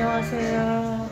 안녕하세요.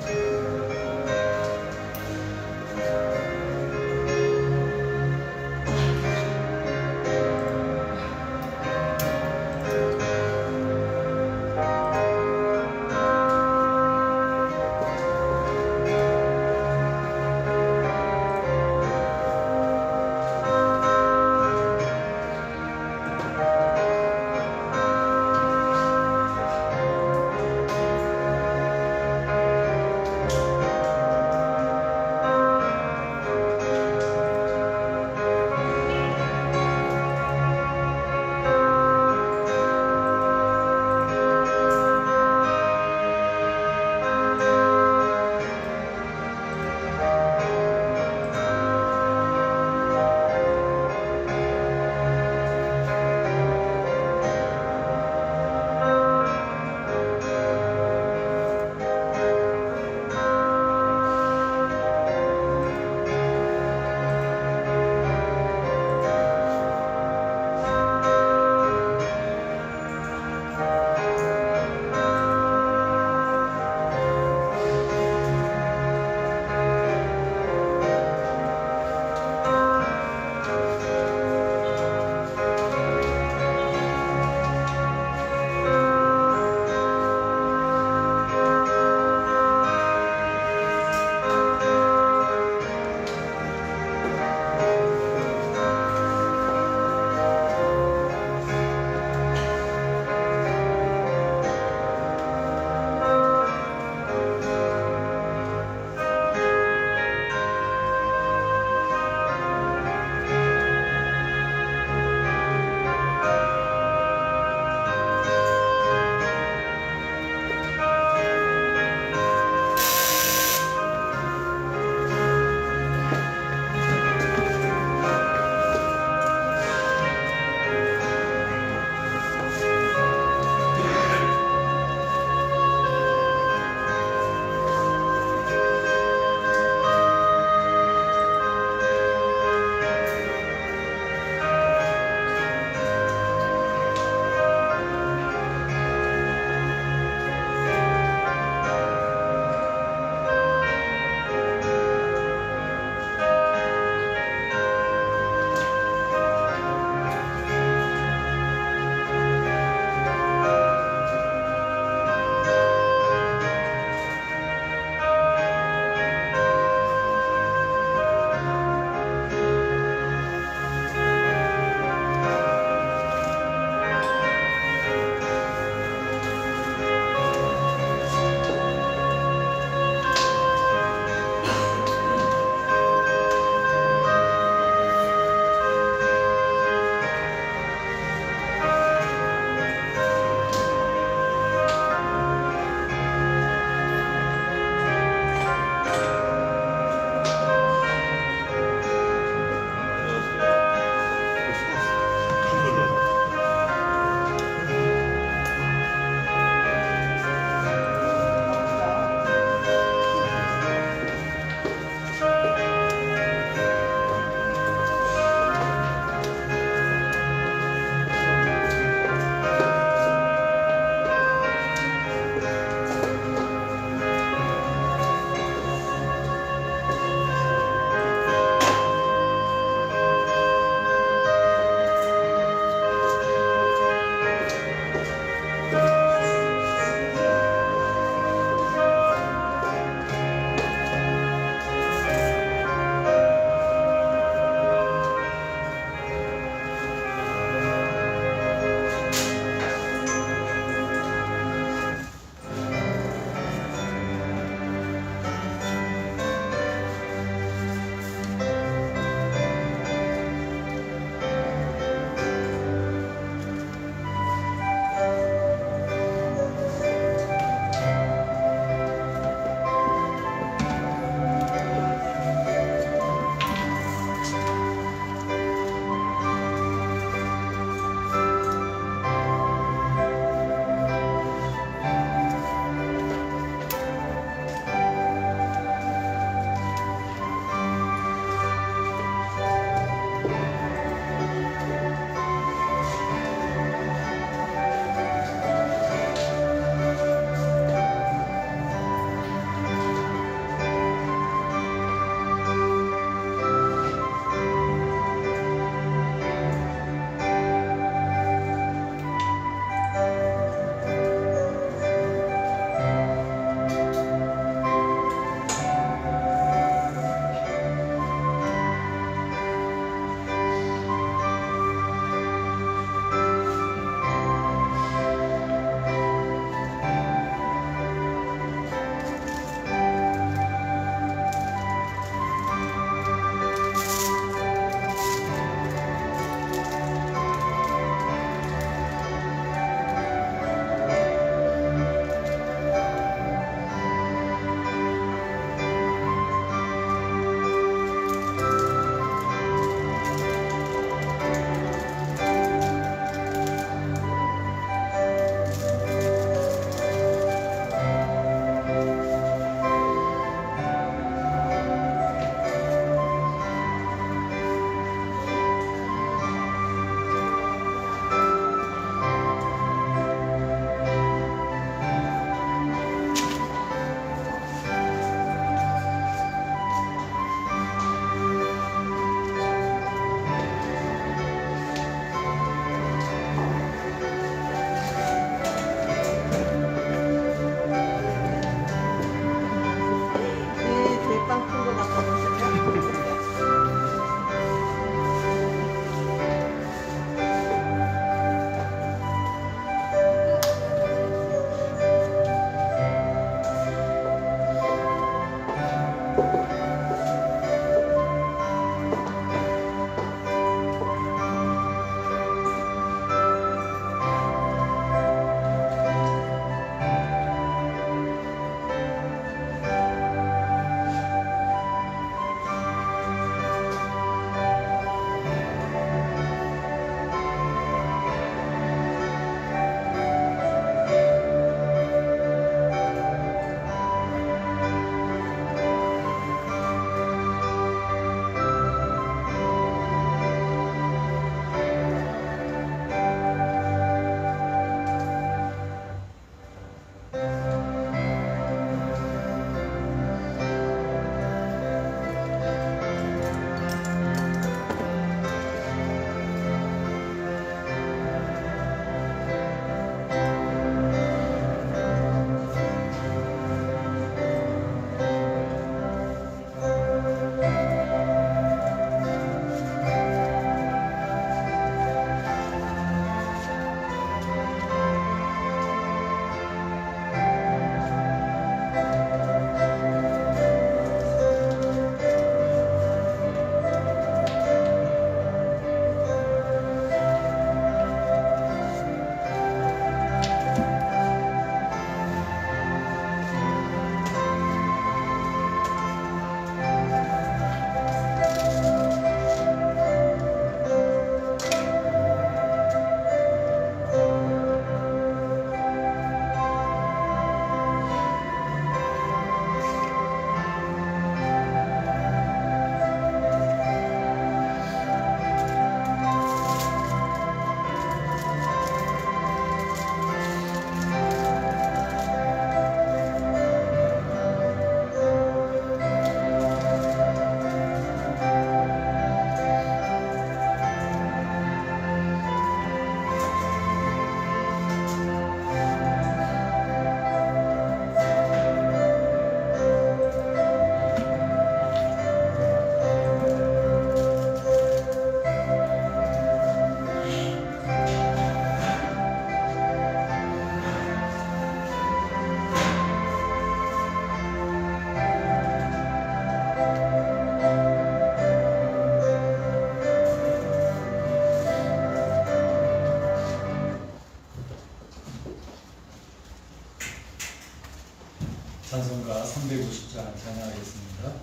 찬송가 350장 찬양하겠습니다.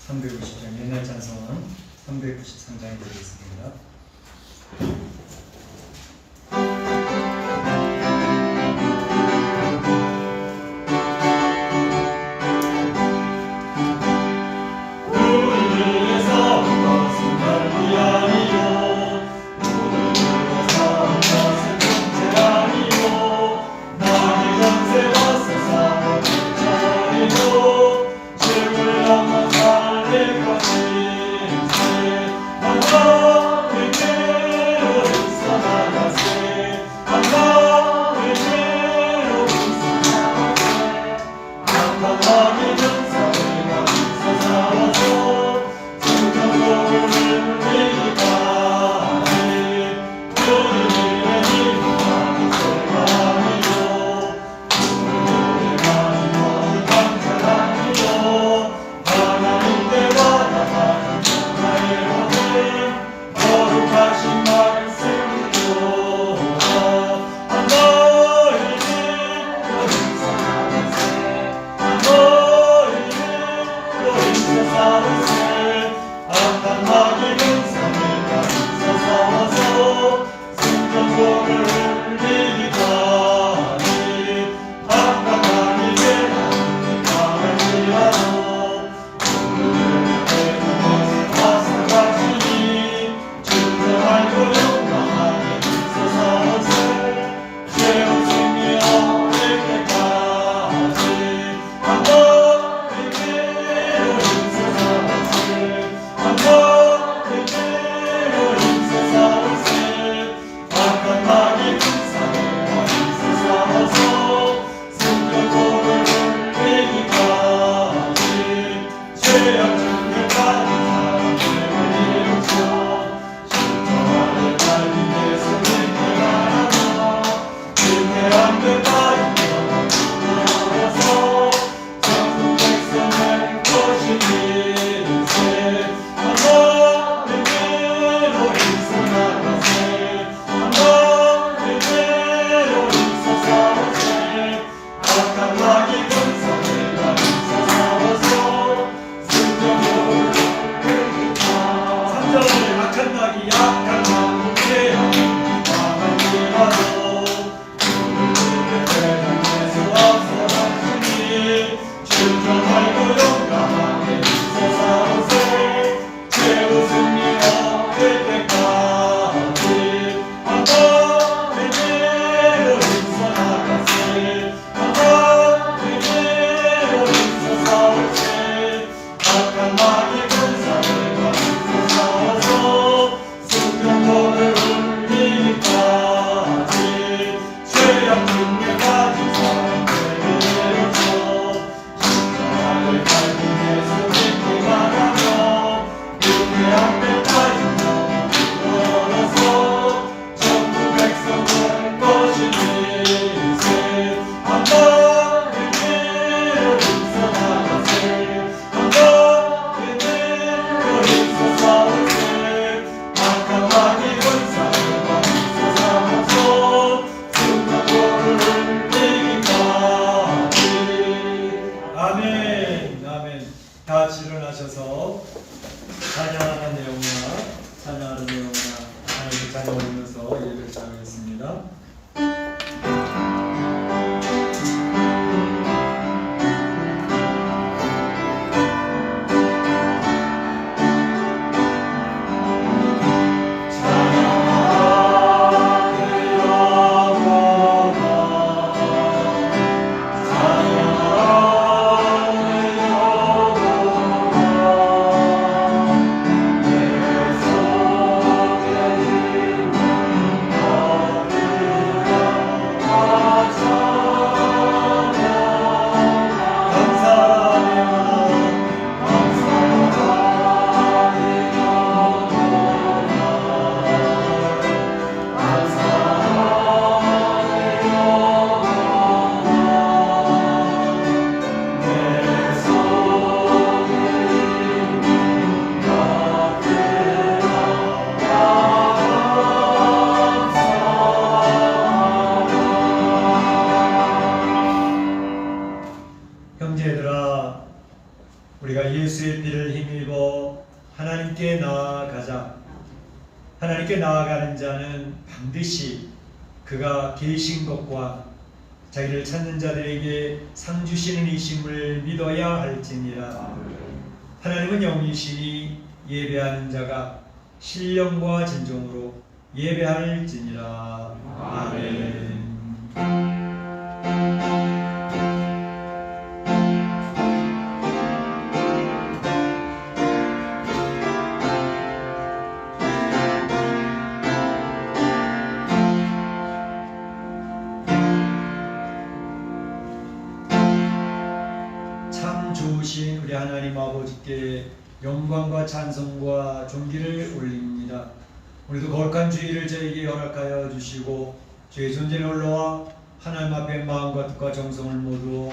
350장 옛날 찬송은 393장이 되겠습니다. 하나님께 나아가는 자는 반드시 그가 계신 것과 자기를 찾는 자들에게 상 주시는 이심을 믿어야 할지니라. 하나님은 영이시니 예배하는 자가 신령과 진정으로 예배할지니라. 아멘. 참 좋으신 우리 하나님 아버지께 영광과 찬송과 존귀를 올립니다. 오늘도 거룩한 주일을 저에게 허락하여 주시고 저의 존재를 올라와 하나님 앞에 마음과 뜻과 정성을 모두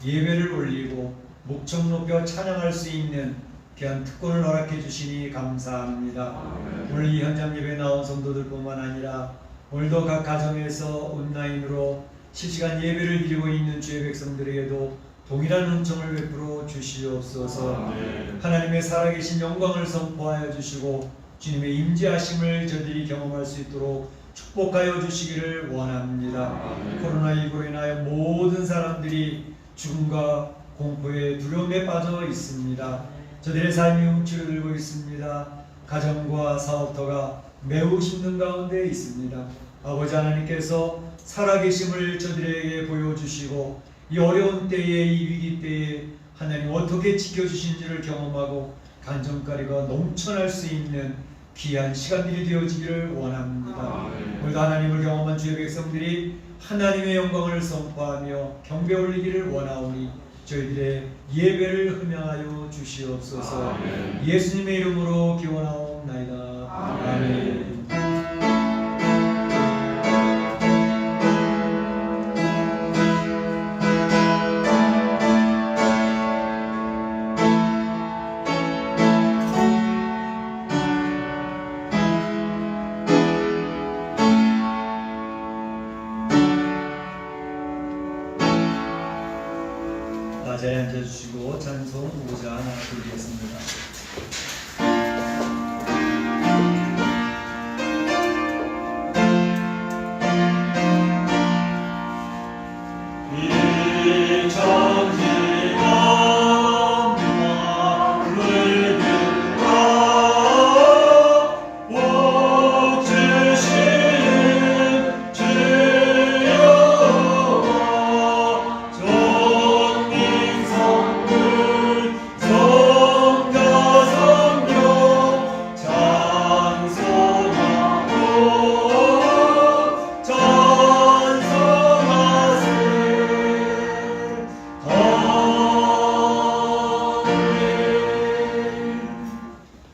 예배를 올리고 목청 높여 찬양할 수 있는 귀한 특권을 허락해 주시니 감사합니다. 오늘 이 현장 예배에 나온 성도들뿐만 아니라 오늘도 각 가정에서 온라인으로 실시간 예배를 드리고 있는 주의 백성들에게도 동일한 은총을 베풀어 주시옵소서. 하나님의 살아계신 영광을 선포하여 주시고 주님의 임재하심을 저들이 경험할 수 있도록 축복하여 주시기를 원합니다. 코로나19로 인하여 모든 사람들이 죽음과 공포에 두려움에 빠져 있습니다. 저들의 삶이 움츠러들고 있습니다. 가정과 사업터가 매우 힘든 가운데 있습니다. 아버지 하나님께서 살아계심을 저들에게 보여주시고 이 어려운 때에, 이 위기 때에 하나님 어떻게 지켜주신지를 경험하고 간증거리가 넘쳐날 수 있는 귀한 시간들이 되어지기를 원합니다. 오늘도 하나님을 경험한 주의 백성들이 하나님의 영광을 선포하며 경배 올리기를 원하오니 저희들의 예배를 흠양하여 주시옵소서. 예수님의 이름으로 기원하옵나이다. 아멘. 자리에 앉아주시고 찬송 5장 하나 드리겠습니다.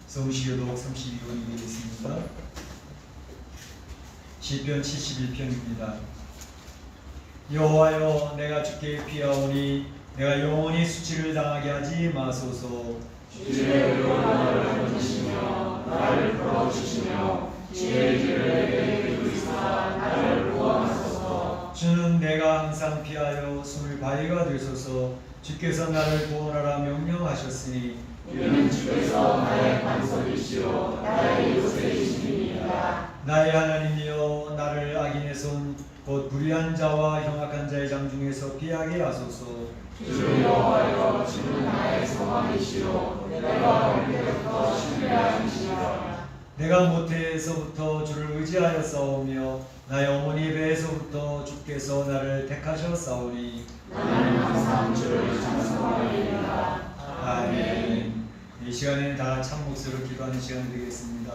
성시교독 32권이 되겠습니다. 시편 71편입니다. 여호와여, 내가 주께 피하오니 내가 영원히 수치를 당하게 하지 마소서. 주의 의로 나를 건지시며 나를 풀어주시며 주의 길을 내게 이루사 나를 구원하소서. 주는 내가 항상 피하여 숨을 바위가 되소서. 주께서 나를 구원하라 명령하셨으니 이는 주께서 나의 반석이시오 나의 요새이시니이다. 나의 하나님이여, 나를 악인의 손 곧 불의한 자와 흉악한 자의 장 중에서 피하게 하소서. 주 여호와여, 주는 나의 소망이시오 내가 어릴 때부터 주를 아시니라. 내가 모태에서부터 주를 의지하여 싸우며 나의 어머니 배에서부터 주께서 나를 택하셨사오니 나는 항상 주를 찬송하리이다. 아멘. 이 시간에는 다 참 목소리로 기도하는 시간이 되겠습니다.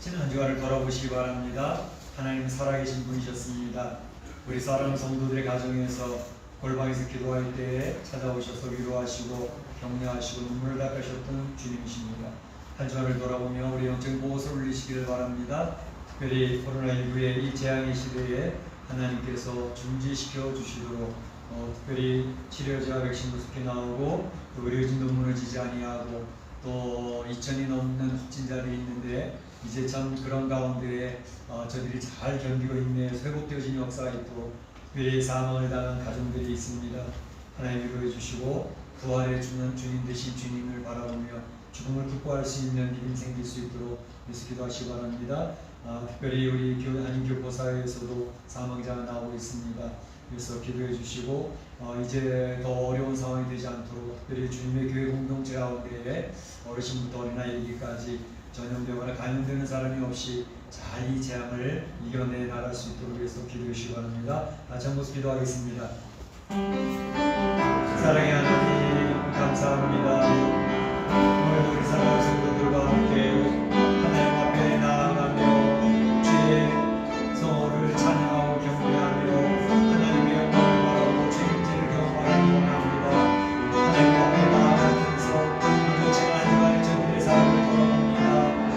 지난 한 주간을 돌아보시기 바랍니다. 하나님 살아계신 분이셨습니다. 우리 사랑하는 성도들의 가정에서 골방에서 기도할 때에 찾아오셔서 위로하시고 격려하시고 눈물을 닦으셨던 주님이십니다. 한 주간을 돌아보며 우리 영적인 보호를 올리시기를 바랍니다. 특별히 코로나19의 이 재앙의 시대에 하나님께서 중지시켜 주시도록 특별히 치료제와 백신 부족히 나오고 또 의료진도 무너지지 아니하고 또 2,000이 넘는 확진자들이 있는데 이제 참 그런 가운데에 저들이 잘 견디고 있네. 회복되어진 역사가 있고 특별히 사망을 당한 가정들이 있습니다. 하나님 위로해 주시고 부활해 주는 주님 되신 주님을 바라보며 죽음을 극복할 수 있는 믿음 생길 수 있도록 예수 기도하시기 바랍니다. 특별히 우리 한인교포사회에서도 사망자가 나오고 있습니다. 그래서 기도해 주시고 이제 더 어려운 상황이 되지 않도록 특별히 주님의 교회 공동체 가운데에 어르신부터 어린아이 이르기까지 전염되거나 감염되는 사람이 없이 잘 이 재앙을 이겨내 나갈 수 있도록 위해서 기도해 주시기 바랍니다. 같이 한 모습 기도하겠습니다. 사랑의 하나님 감사합니다. 오늘도 우리 사랑하는 성도들과 함께 하나님 앞에 나아가며 주의 성호를 찬양하고 경배하며 하나님의 영광을 바라보고 주님께를 경험하기 원합니다. 하나님 앞에 나아가면서 공동체가 한 주간의 저들의 삶을 돌아봅니다.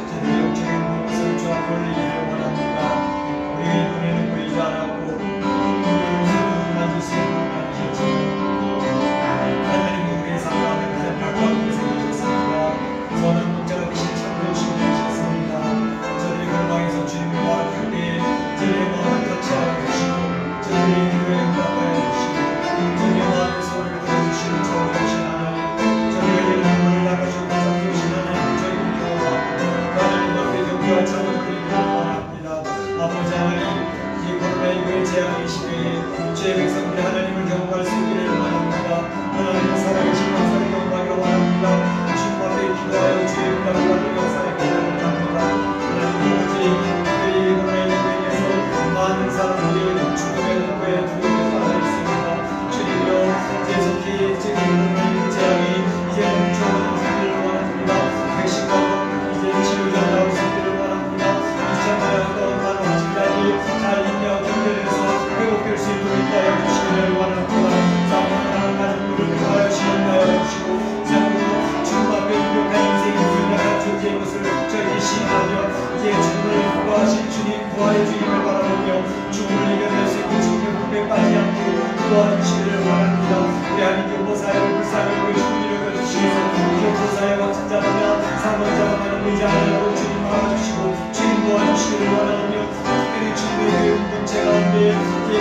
저들의 영적인 모습을 주 앞에 올리기를 원합니다. 우리의 눈에는 보이지 않았고 우리의 만질 수 있는 하나님 우리의 삶 가운데 가장 가까운 곳에 계셨습니다. 선한 목자가 되신 참된 주님 되셨습니다. 저들의 골방에서 주님을 바라볼 때 저들의 마음을 터치하여 주시고 저들의 기도에 응답하여 주시고 저들의 마음의 소원을 들어주시는 자비하신 하나님 저들에게 눈물을 닦아주고 참으신 하나님 저희를 경험하고 하나님 앞에 경배와 찬을 드리기를 원합니다. 아버지 하나님 이 코로나19의 재앙의 시대에 주의 백성들이 하나님을 경험할 수 있기를 원합니다. 하나님의 살아계신 역사를 경험하기 원합니다. 주님 앞에 기도하여 주의 응답을 받는 역사를 경험하기 원합니다. 하나님 아버지 특별히 코로나19에 인해서 많은 사람들이 죽음의 공포에 두려움에 빠져 있습니다. 주님이여 계속히 지금 코로나19 재앙이 이제는 줄어들기를 원합니다. 백신과 이제 치료자 나올 수 있기를 원합니다. 2천만여 동안 확진자들이 잘 인내하고 견뎌내서 회복될 수 있도록 인도하여 주시기를 원합니다. 사망하는 가족들을 통하여 시험하여 주시고 참으로 주님 앞에 부족한 인생이 불량한 존재인 것을 저희들이 시인하며 이제 죽음을 구하신 주님 부활의 주님을 바라보며 죽음을 이겨낼 수 있고 죽음의 문에 빠지지 않고 도와주시기를 원합니다. 우리 한인교포사회를 불쌍히 보여주고 이루어주시면서 교포사회 확진자라면 사망자가 많은 의지 않으라고 주님 막아주시고 주님 도와주시기를 원하며 특별히 주님의 교회 공동체 가운데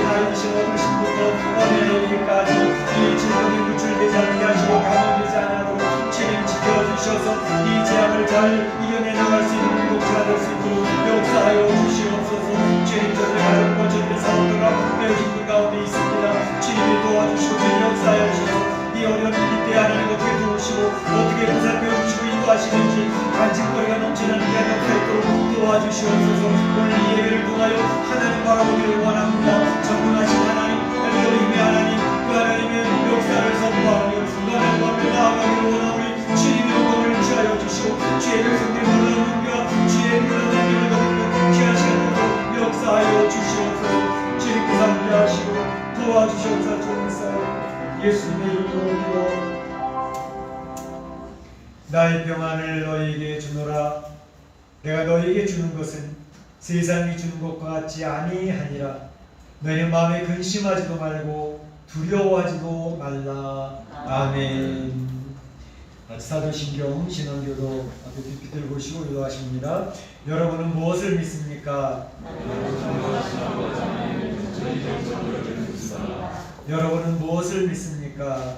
나이 드신 어르신부터 어린아이까지 이 질병에 노출되지 않게 하시고 감염되지 않도록 주님 지켜주셔서 이 재앙을 잘 이겨내 나갈 수 있는 공동체가 될 수 있도록 역사하여 주시옵소서. 주님 저들의 가정과 저들의 사람들과 매우 힘든 가운데 있습니다. 주님이 도와주시고 주님 역사하여 주셔서 이 어려운 일때 하나님 어떻게 도우시고 어떻게 보살펴 주시고 인도하시는지 간직거리가 넘치는 대안을 펼도록 도와주시옵소서. 오늘 이 예배를 통하여 하나님 바라보기를 원합니다. 전능하신 하나님 엘로힘의 하나님 그 하나님의 역사를 선포하며 그 하나님 앞에 나아가기를 원하오니 주님의 영광을 취하여 주시고 주의 백성들의 놀라운 능력 주의 놀라운 능력을 귀한 시간으로 역사하여 주시옵소서. 주님께서 함께하시고 도와주시옵소서. 예수님의 이름으로 나의 평안을 너희에게 주노라. 내가 너희에게 주는 것은 세상이 주는 것과 같지 아니하니라. 너희는 마음에 근심하지도 말고 두려워하지도 말라. 아멘. 사도신경 신앙교도 앞에 PPT를 보시고 기도하십니다. 여러분은 무엇을 믿습니까? 여러분은 무엇을 믿습니까?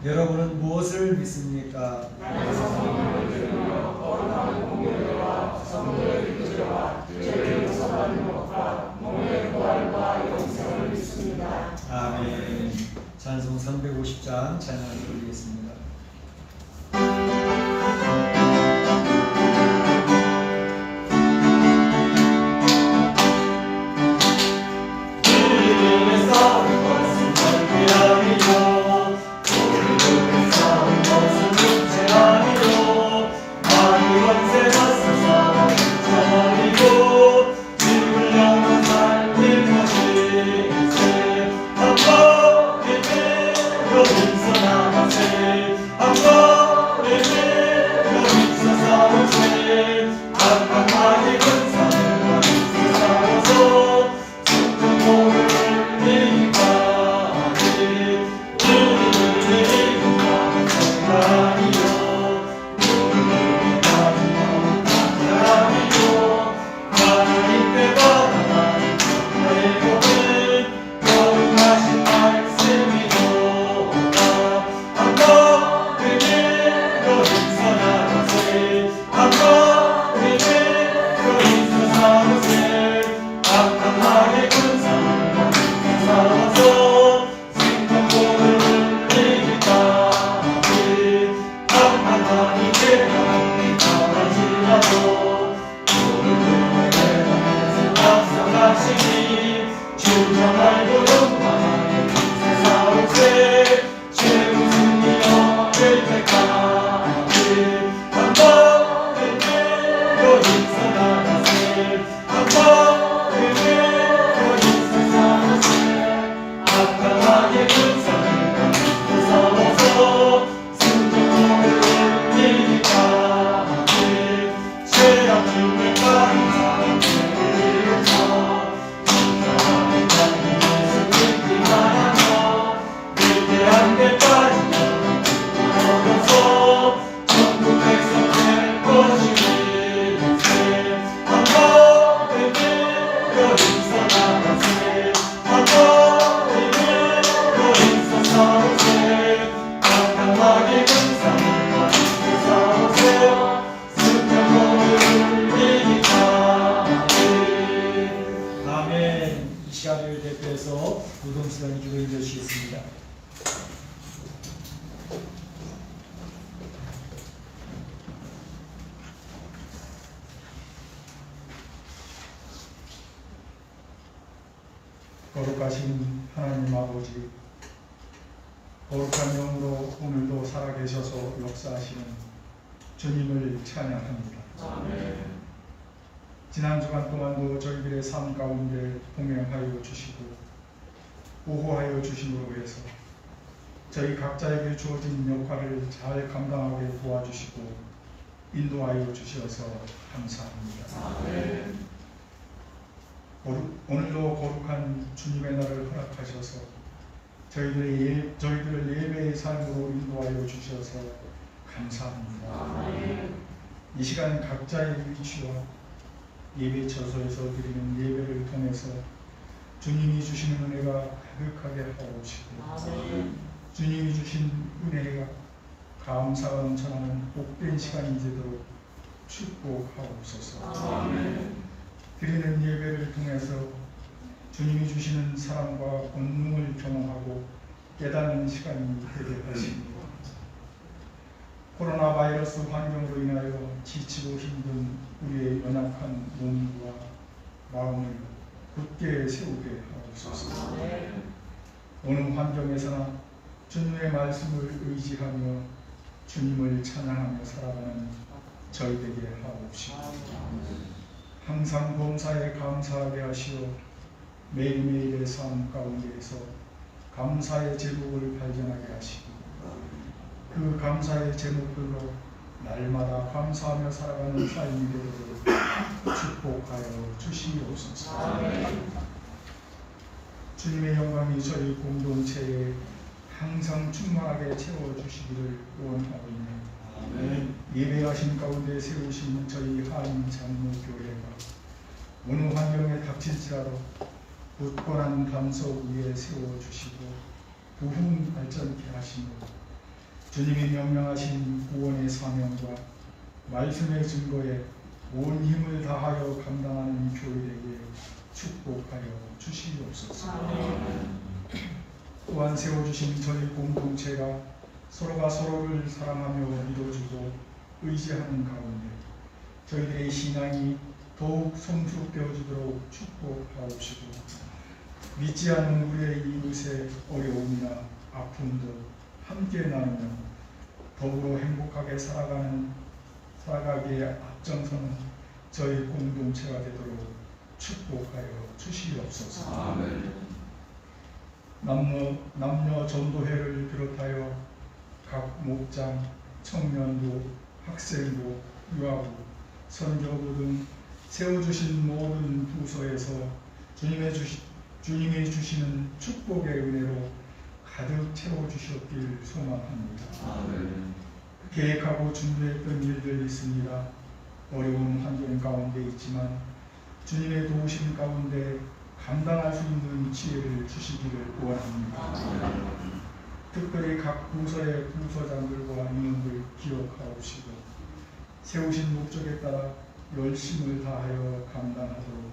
여러분은 무엇을 믿습니까? 아멘. 찬송 350장 찬양을 드리겠습니다. 내 부동수단이 기도해 주시겠습니다. 거룩하신 하나님 아버지, 거룩한 영으로 오늘도 살아계셔서 역사하시는 주님을 찬양합니다. 아멘. 지난 주간 동안도 저희들의 삶 가운데 동행하여 주시고 보호하여 주심으로 해서 저희 각자에게 주어진 역할을 잘 감당하게 도와주시고 인도하여 주셔서 감사합니다. 아멘. 오늘도 거룩한 주님의 날을 허락하셔서 저희들을 예배의 삶으로 인도하여 주셔서 감사합니다. 아멘. 이 시간 각자의 위치와 예배 처소에서 드리는 예배를 통해서 주님이 주시는 은혜가 가득하게 하옵시고 아멘. 주님이 주신 은혜가 감사가 넘쳐나는 복된 시간이 되도록 축복하옵소서. 아멘. 드리는 예배를 통해서 주님이 주시는 사랑과 권능을 경험하고 깨닫는 시간이 되게 하십니다. 코로나 바이러스 환경으로 인하여 지치고 힘든 우리의 연약한 몸과 마음을 굳게 세우게 하옵소서. 아멘. 어느 환경에서나 주님의 말씀을 의지하며 주님을 찬양하며 살아가는 저희 되게 하옵시고 항상 범사에 감사하게 하시어 매일매일의 삶 가운데에서 감사의 제목을 발견하게 하시고 그 감사의 제목들로 날마다 감사하며 살아가는 삶이 되도록 축복하여 주시옵소서. 아멘. 주님의 영광이 저희 공동체에 항상 충만하게 채워주시기를 원하고 있는 아멘. 예배하신 가운데 세우신 저희 한인 장로교회가 어느 환경에 닥칠지라도 굳건한 담석 위에 세워주시고 부흥 발전케 하시고 주님이 명령하신 구원의 사명과 말씀의 증거에 온 힘을 다하여 감당하는 교회에게 축복하여 주시옵소서. 아멘. 또한 세워주신 저희 공동체가 서로가 서로를 사랑하며 믿어주고 의지하는 가운데 저희들의 신앙이 더욱 성숙되어지도록 축복하옵시고 믿지 않는 우리의 이웃의 어려움이나 아픔도 함께 나누며 더불어 행복하게 살아가기에 앞장서는 저희 공동체가 되도록 축복하여 주시옵소서. 아멘. 남녀 전도회를 비롯하여 각 목장, 청년부, 학생부, 유아부, 선교부 등 세워주신 모든 부서에서 주님이 주시는 축복의 은혜로 가득 채워주셨길 소망합니다. 아멘. 계획하고 준비했던 일들이 있습니다. 어려운 환경 가운데 있지만 주님의 도우심 가운데 감당할 수 있는 지혜를 주시기를 원합니다. 특별히 각 부서의 부서장들과 임원들 기억하옵시고 세우신 목적에 따라 열심을 다하여 감당하도록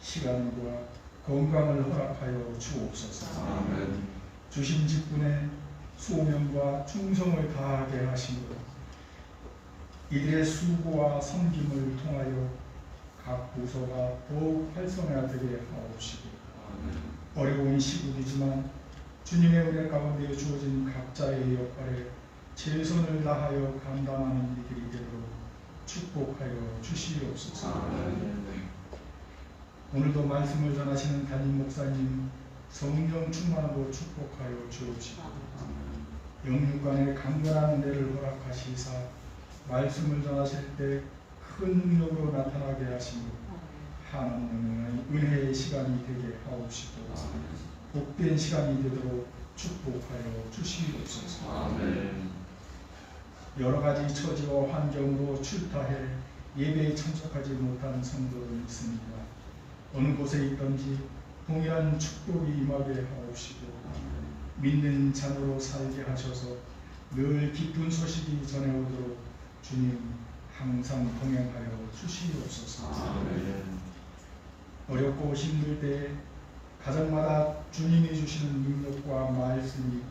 시간과 건강을 허락하여 주옵소서. 아멘. 주신 직분에 소명과 충성을 다하게 하시고 이들의 수고와 섬김을 통하여 각 부서가 더욱 활성화되게 하옵시고 어려운 시국이지만 주님의 은혜 가운데 주어진 각자의 역할에 최선을 다하여 감당하는 이들이 되도록 축복하여 주시옵소서. 아멘. 오늘도 말씀을 전하시는 담임 목사님 성령 충만으로 축복하여 주옵시고 영육간에 강건한 은혜를 허락하시사 말씀을 전하실 때 큰 능력으로 나타나게 하시고 하나님의 은혜의 시간이 되게 하옵시고 복된 시간이 되도록 축복하여 주시옵소서. 아멘. 여러 가지 처지와 환경으로 출타해 예배에 참석하지 못한 성도들이 있습니다. 어느 곳에 있든지 동일한 축복이 임하게 하옵시고 믿는 자녀로 살게 하셔서 늘 기쁜 소식이 전해오도록 주님 항상 동행하여 주시옵소서. 아멘. 어렵고 힘들 때 가정마다 주님이 주시는 능력과 말씀이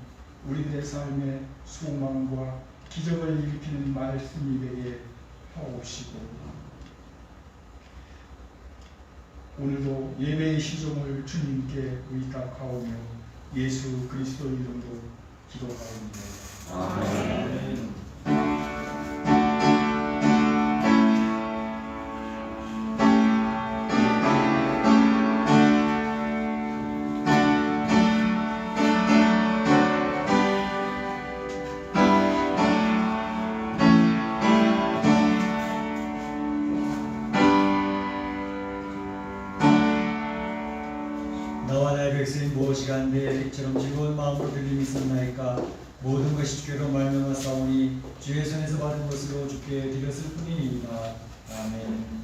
우리들의 삶의 소망과 기적을 일으키는 말씀이 되게 하옵시고, 오늘도 예배의 시종을 주님께 의탁하오며 예수 그리스도 이름으로 기도하옵니다. 아멘. 나와 나의 백성이 무엇이 간데 이처럼 즐거운 마음으로 들림이 있었나이까. 모든 것이 주께로 말미암아 싸우니 주의 손에서 받은 것으로 주께 드렸을 뿐이니이다. 아멘.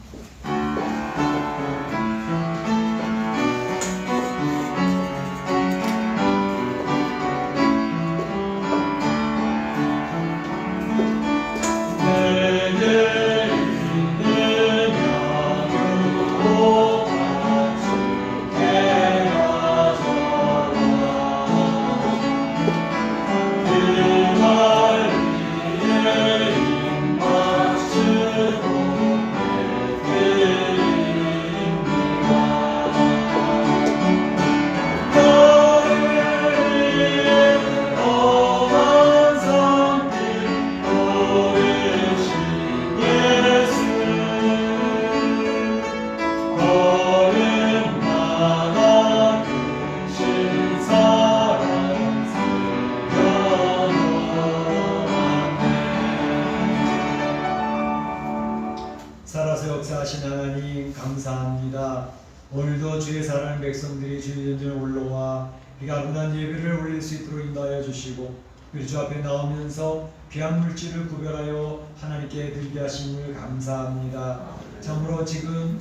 살아서 역사하신 하나님 감사합니다. 오늘도 주의 사랑하는 백성들이 주의 전전에 올라와 이 아름다운 예배를 올릴 수 있도록 인도하여 주시고, 주 앞에 나오면서 귀한 물질을 구별하여 하나님께 드리게 하심을 감사합니다. 참으로 지금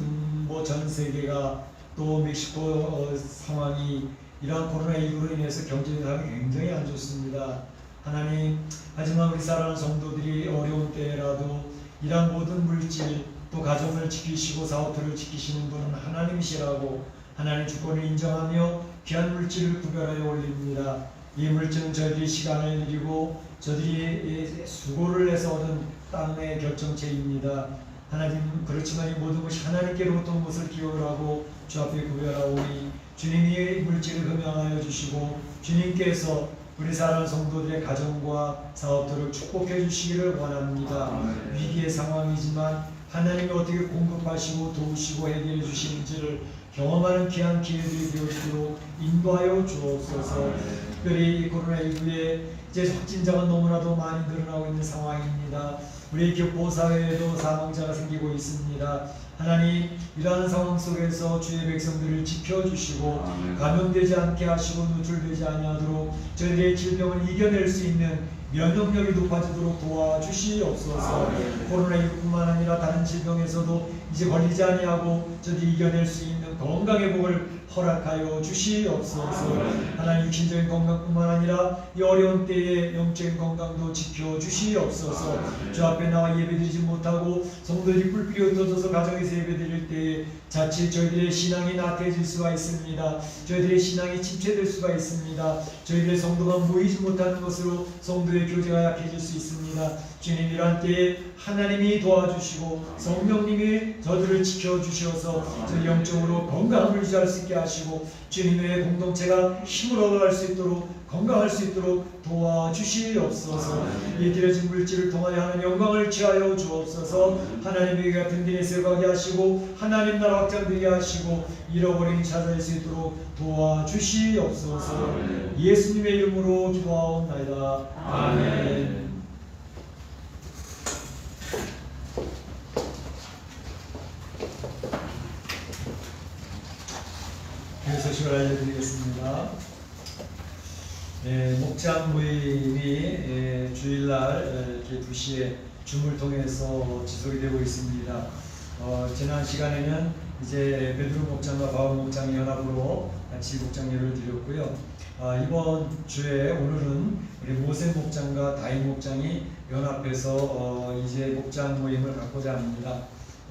전 세계가 또 멕시코 상황이 이러한 코로나19로 인해서 경제 상황이 굉장히 안 좋습니다. 하나님, 하지만 우리 사랑하는 성도들이 어려운 때라도 이러한 모든 물질 또 가정을 지키시고 사업들을 지키시는 분은 하나님이시라고 하나님 주권을 인정하며 귀한 물질을 구별하여 올립니다. 이 물질은 저희들이 시간을 들이고 저들이 수고를 해서 얻은 땅의 결정체입니다. 하나님, 그렇지만 이 모든 것이 하나님께로부터 온 것을 기억을 하고 주 앞에 구별하오니 주님이 물질을 금양하여 주시고 주님께서 우리 사랑하는 성도들의 가정과 사업들을 축복해 주시기를 원합니다. 위기의 상황이지만 하나님이 어떻게 공급하시고 도우시고 해결해 주시는지를 경험하는 귀한 기회들이 되어지도록 인도하여 주옵소서. 특별히 이 코로나19에 이제 확진자가 너무나도 많이 늘어나고 있는 상황입니다. 우리 교포사회에도 사망자가 생기고 있습니다. 하나님, 이러한 상황 속에서 주의 백성들을 지켜주시고 감염되지 않게 하시고 누출되지 아니하도록 저희들의 질병을 이겨낼 수 있는 면역력이 높아지도록 도와주시옵소서. 코로나19뿐만 아니라 다른 질병에서도 이제 걸리지 아니하고 저들이 이겨낼 수 있는 건강의 복을 허락하여 주시옵소서. 하나님, 육신적인 건강뿐만 아니라 이 어려운 때에 영적인 건강도 지켜주시옵소서. 주 앞에 나와 예배드리지 못하고 성도들이 뿔뿔이 흩어져서 가정에서 예배드릴 때에 자칫 저희들의 신앙이 나태해질 수가 있습니다. 저희들의 신앙이 침체될 수가 있습니다. 저희들의 성도가 모이지 못하는 것으로 성도의 교제가 약해질 수 있습니다. 주님, 이러한 때에 하나님이 도와주시고 성령님이 저들을 지켜주셔서 저 영적으로 건강을 유지할 수 있게 하시고 주님의 공동체가 힘을 얻어갈 수 있도록 건강할 수 있도록 도와주시옵소서. 이 드려진 물질을 통하여 하나님 영광을 취하여 주옵소서. 하나님에게 든든히 세워가게 하시고 하나님 나라 확장되게 하시고 잃어버림이 찾아낼 수 있도록 도와주시옵소서. 예수님의 이름으로 기도하옵나이다. 아멘. 교회 소식을 알려드리겠습니다. 목장 모임이 주일날 이렇게 2시에 줌을 통해서 지속이 되고 있습니다. 지난 시간에는 이제 베드로 목장과 바울 목장이 연합으로 같이 목장 예배를 드렸고요. 이번 주에 오늘은 우리 모세 목장과 다윗 목장이 연합해서 이제 목장 모임을 갖고자 합니다.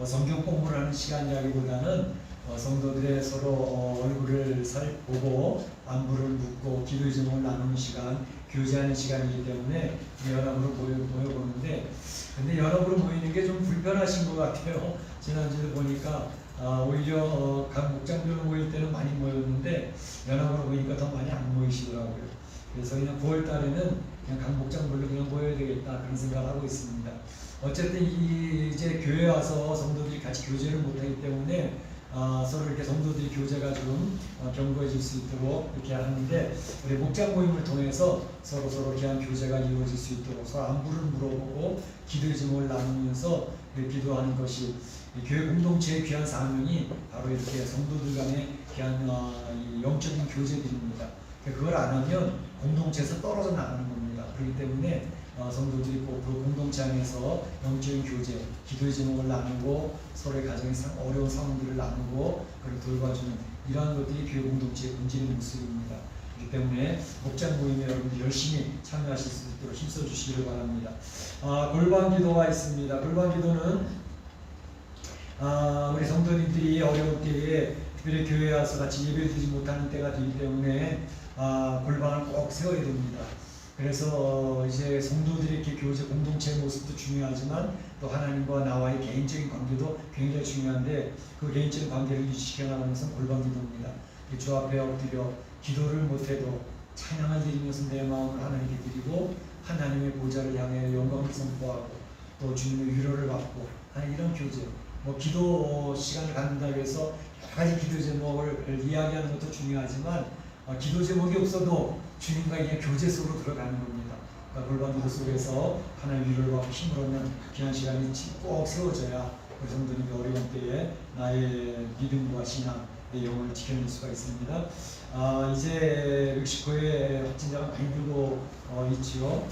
성경 공부를 하는 시간이라기보다는 성도들의 서로 얼굴을 보고 안부를 묻고 기도의 제목을 나누는 시간, 교제하는 시간이기 때문에 연합으로 모여보는데, 근데 연합으로 모이는 게 좀 불편하신 것 같아요. 지난주에 보니까 오히려 각 목장별로 모일 때는 많이 모였는데 연합으로 모이니까 더 많이 안 모이시더라고요. 그래서 그냥 9월 달에는 그냥 각 목장별로 그냥 모여야 되겠다 그런 생각을 하고 있습니다. 어쨌든 이제 교회 와서 성도들이 같이 교제를 못하기 때문에 서로 이렇게 성도들이 교제가 좀 견고해질 수 있도록 이렇게 하는데, 우리 목장 모임을 통해서 서로 귀한 교제가 이루어질 수 있도록 서로 안부를 물어보고 기도의 제목을 나누면서 기도하는 것이 교회 공동체의 귀한 사명이 바로 이렇게 성도들 간의 귀한 이 영적인 교제들입니다. 그걸 안 하면 공동체에서 떨어져 나가는 겁니다. 그렇기 때문에 성도들이 꼭 그 공동체 안에서 영적인 교제, 기도의 제목을 나누고 서로의 가정의 어려운 상황들을 나누고 그걸 돌봐주는 이러한 것들이 교회 공동체의 본질의 모습입니다. 그렇기 때문에 목장 모임에 여러분들 열심히 참여하실 수 있도록 힘써 주시기를 바랍니다. 골방 기도가 있습니다. 골방 기도는 우리 성도님들이 어려울 때에 특별히 교회에 와서 같이 예배를 드리지 못하는 때가 되기 때문에 골방을 꼭 세워야 됩니다. 그래서 이제 성도들의 이렇게 교제 공동체의 모습도 중요하지만 또 하나님과 나와의 개인적인 관계도 굉장히 중요한데, 그 개인적인 관계를 유지시켜 나가는 것은 골방 기도입니다. 주 앞에 엎드려 기도를 못해도 찬양을 드리면서 내 마음을 하나님께 드리고 하나님의 보좌를 향해 영광을 선포하고 또 주님의 위로를 받고 하는 이런 교제, 기도 시간을 갖는다고 해서 여러 가지 기도 제목을 이야기하는 것도 중요하지만 기도 제목이 없어도 주님과 이게 교제 속으로 들어가는 겁니다. 그러니까 골방 기도 속에서 하나님의 위로를 받고 힘을 얻는 귀한 시간이 꼭 세워져야 우리 성도님이 어려운 때에 나의 믿음과 신앙, 내 영혼을 지켜낼 수가 있습니다. 이제 멕시코에 확진자가 많이 늘고 있지요.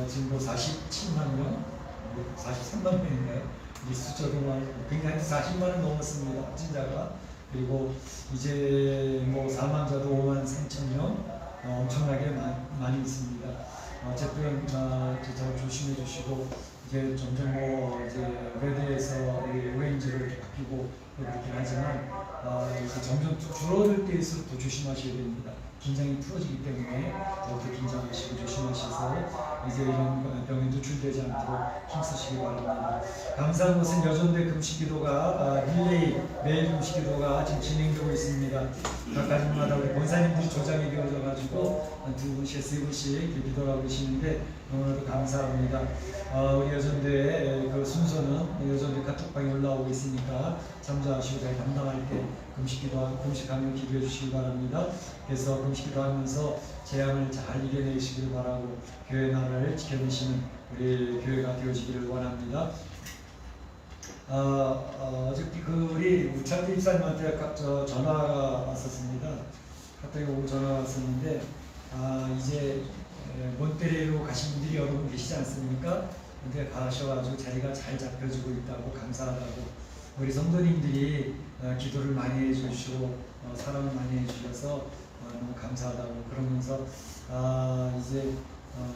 지금 47만 명, 43만 명인가요? 이 숫자도 굉장히 40만을 넘었습니다. 확진자가. 그리고 이제 사망자도 5만 3천 명, 엄청나게 많이 있습니다. 어쨌든 조심해 주시고 이제 점점 이제 레드에서 오렌지로 이렇게 바뀌고 그렇긴 하지만 이제 점점 줄어들 때일수록 더 조심하셔야 됩니다. 긴장이 풀어지기 때문에 더욱더 긴장하시고 조심하셔서 이제 이런 병에 노출되지 않도록 힘쓰시기 바랍니다. 감사한 것은 여전대 금식기도가 릴레이 매일 금식기도가 지금 진행되고 있습니다. 각 가정마다 우리 권사님들이 조장이 되어져가지고 두 분씩 세 분씩 기도를 하고 계시는데 너무나도 감사합니다. 우리 여전대의 그 순서는 여전대 카톡방에 올라오고 있으니까 참조하시고 잘 담당할 때 금식하며 기도해 주시기 바랍니다. 그래서 금식기도 하면서 재앙을 잘 이겨내시길 바라고 교회 나라를 지켜내시는 우리 교회가 되어지기를 원합니다. 어저께 우리 우창기 집사님한테 전화가 왔었습니다. 카톡에 오고 전화가 왔었는데 이제 몬테레로 가신 분들이 여러 분 계시지 않습니까? 근데 가셔가지고 자리가 잘 잡혀지고 있다고 감사하다고, 우리 성도님들이 기도를 많이 해주시고 사랑을 많이 해주셔서 너무 감사하다고 그러면서 이제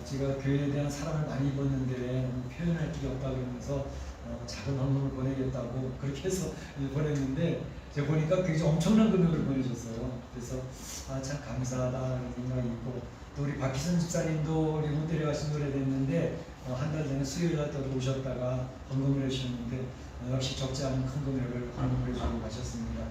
제가 교회에 대한 사랑을 많이 입었는데 표현할 길이 없다 그러면서 작은 헌금을 보내겠다고 그렇게 해서 보냈는데 제가 보니까 굉장히 엄청난 금액을 보내줬어요. 그래서 참 감사하다는 생각이 있고, 또 우리 박희선 집사님도 우리 몬테레 가신 오래됐는데 한 달 전에 수요일날 또 오셨다가 헌금을 해주셨는데 역시 적지 않은 큰 금액을 헌금을 해주고 가셨습니다.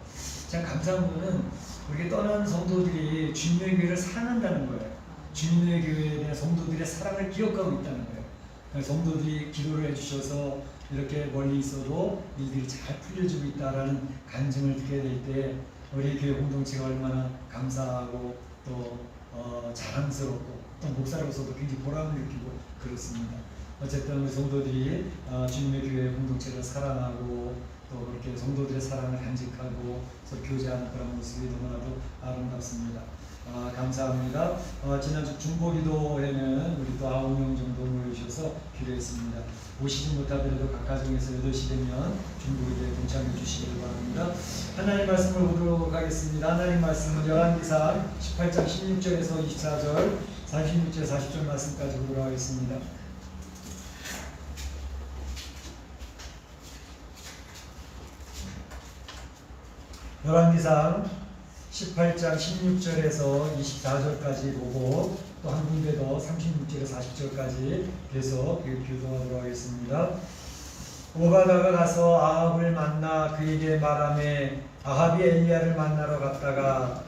참 감사한 거는 우리 떠난 성도들이 주님의 교회를 사랑한다는 거예요. 주님의 교회에 대한 성도들의 사랑을 기억하고 있다는 거예요. 성도들이 기도를 해주셔서 이렇게 멀리 있어도 일들이 잘 풀려지고 있다라는 간증을 듣게 될 때 우리 교회 공동체가 얼마나 감사하고 또 자랑스럽고 또 목사로서도 굉장히 보람을 느끼고 그렇습니다. 어쨌든 우리 성도들이 주님의 교회 공동체를 사랑하고 또 그렇게 성도들의 사랑을 간직하고 서로 교제하는 그런 모습이 너무나도 아름답습니다. 감사합니다. 지난주 중보기도에는 우리 또 9명 정도 모여주셔서 기도했습니다. 오시지 못하더라도 각 가정에서 8시 되면 중보기도에 동참해 주시기 바랍니다. 하나님 말씀을 보도록 하겠습니다. 하나님 말씀은 열왕기상 18장 16절에서 24절, 46절, 40절 말씀까지 보도록 하겠습니다. 열왕기상 18장 16절에서 24절까지 보고 또 한 군데 더 36절에서 40절까지 계속 교도하도록 하겠습니다. 오바다가 가서 아합을 만나 그에게 말하매 아합이 엘리야를 만나러 갔다가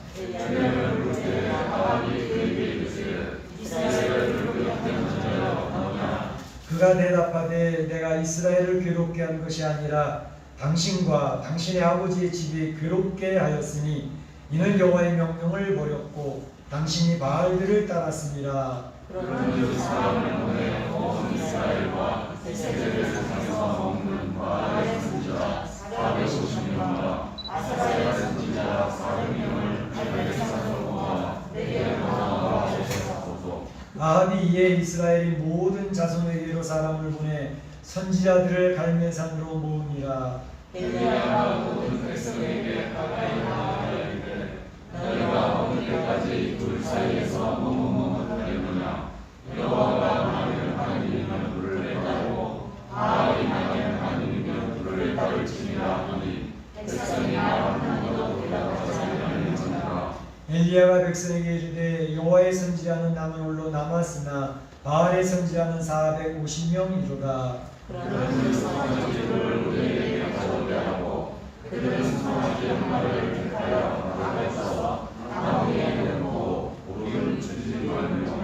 그가 대답하되 내가 이스라엘을 괴롭게 한 것이 아니라 당신과 당신의 아버지의 집이 괴롭게 하였으니 이는 여호와의 명령을 버렸고 당신이 바알들을 따랐습니다. 그러니 그 사람을 보내 온 이스라엘과 에셀에서 먹는 바알의 선지자 450명과 아사랴의 선지자 400명을 갈멜산으로 모아 내게 보내라 하셨소서. 아합이 이에 이스라엘의 모든 자손에게로 사람을 보내 선지자들을 갈멜산으로 모으니라. 엘리야가 모든 백성에게 가까이 나아가이르되 너희가 어느 때까지 둘 사이에서 머뭇머뭇하겠느냐. 여호와가 나는 하나님이면 불을 따르고 바알이 나는 하나님이면 불을 따를지니라 하니 백성이 아무도 대답하지 않는지라. 엘리야가 백성에게 이르되 여호와의 선지자는 남은 홀로 남았으나 바알의 선지자는 450명이로다. 그러는 선지자들을 우리에게 가져오게 하고 그들은 선지자의 말을 택하여 나가서 나무 위에 놓고 우리는 주지 말며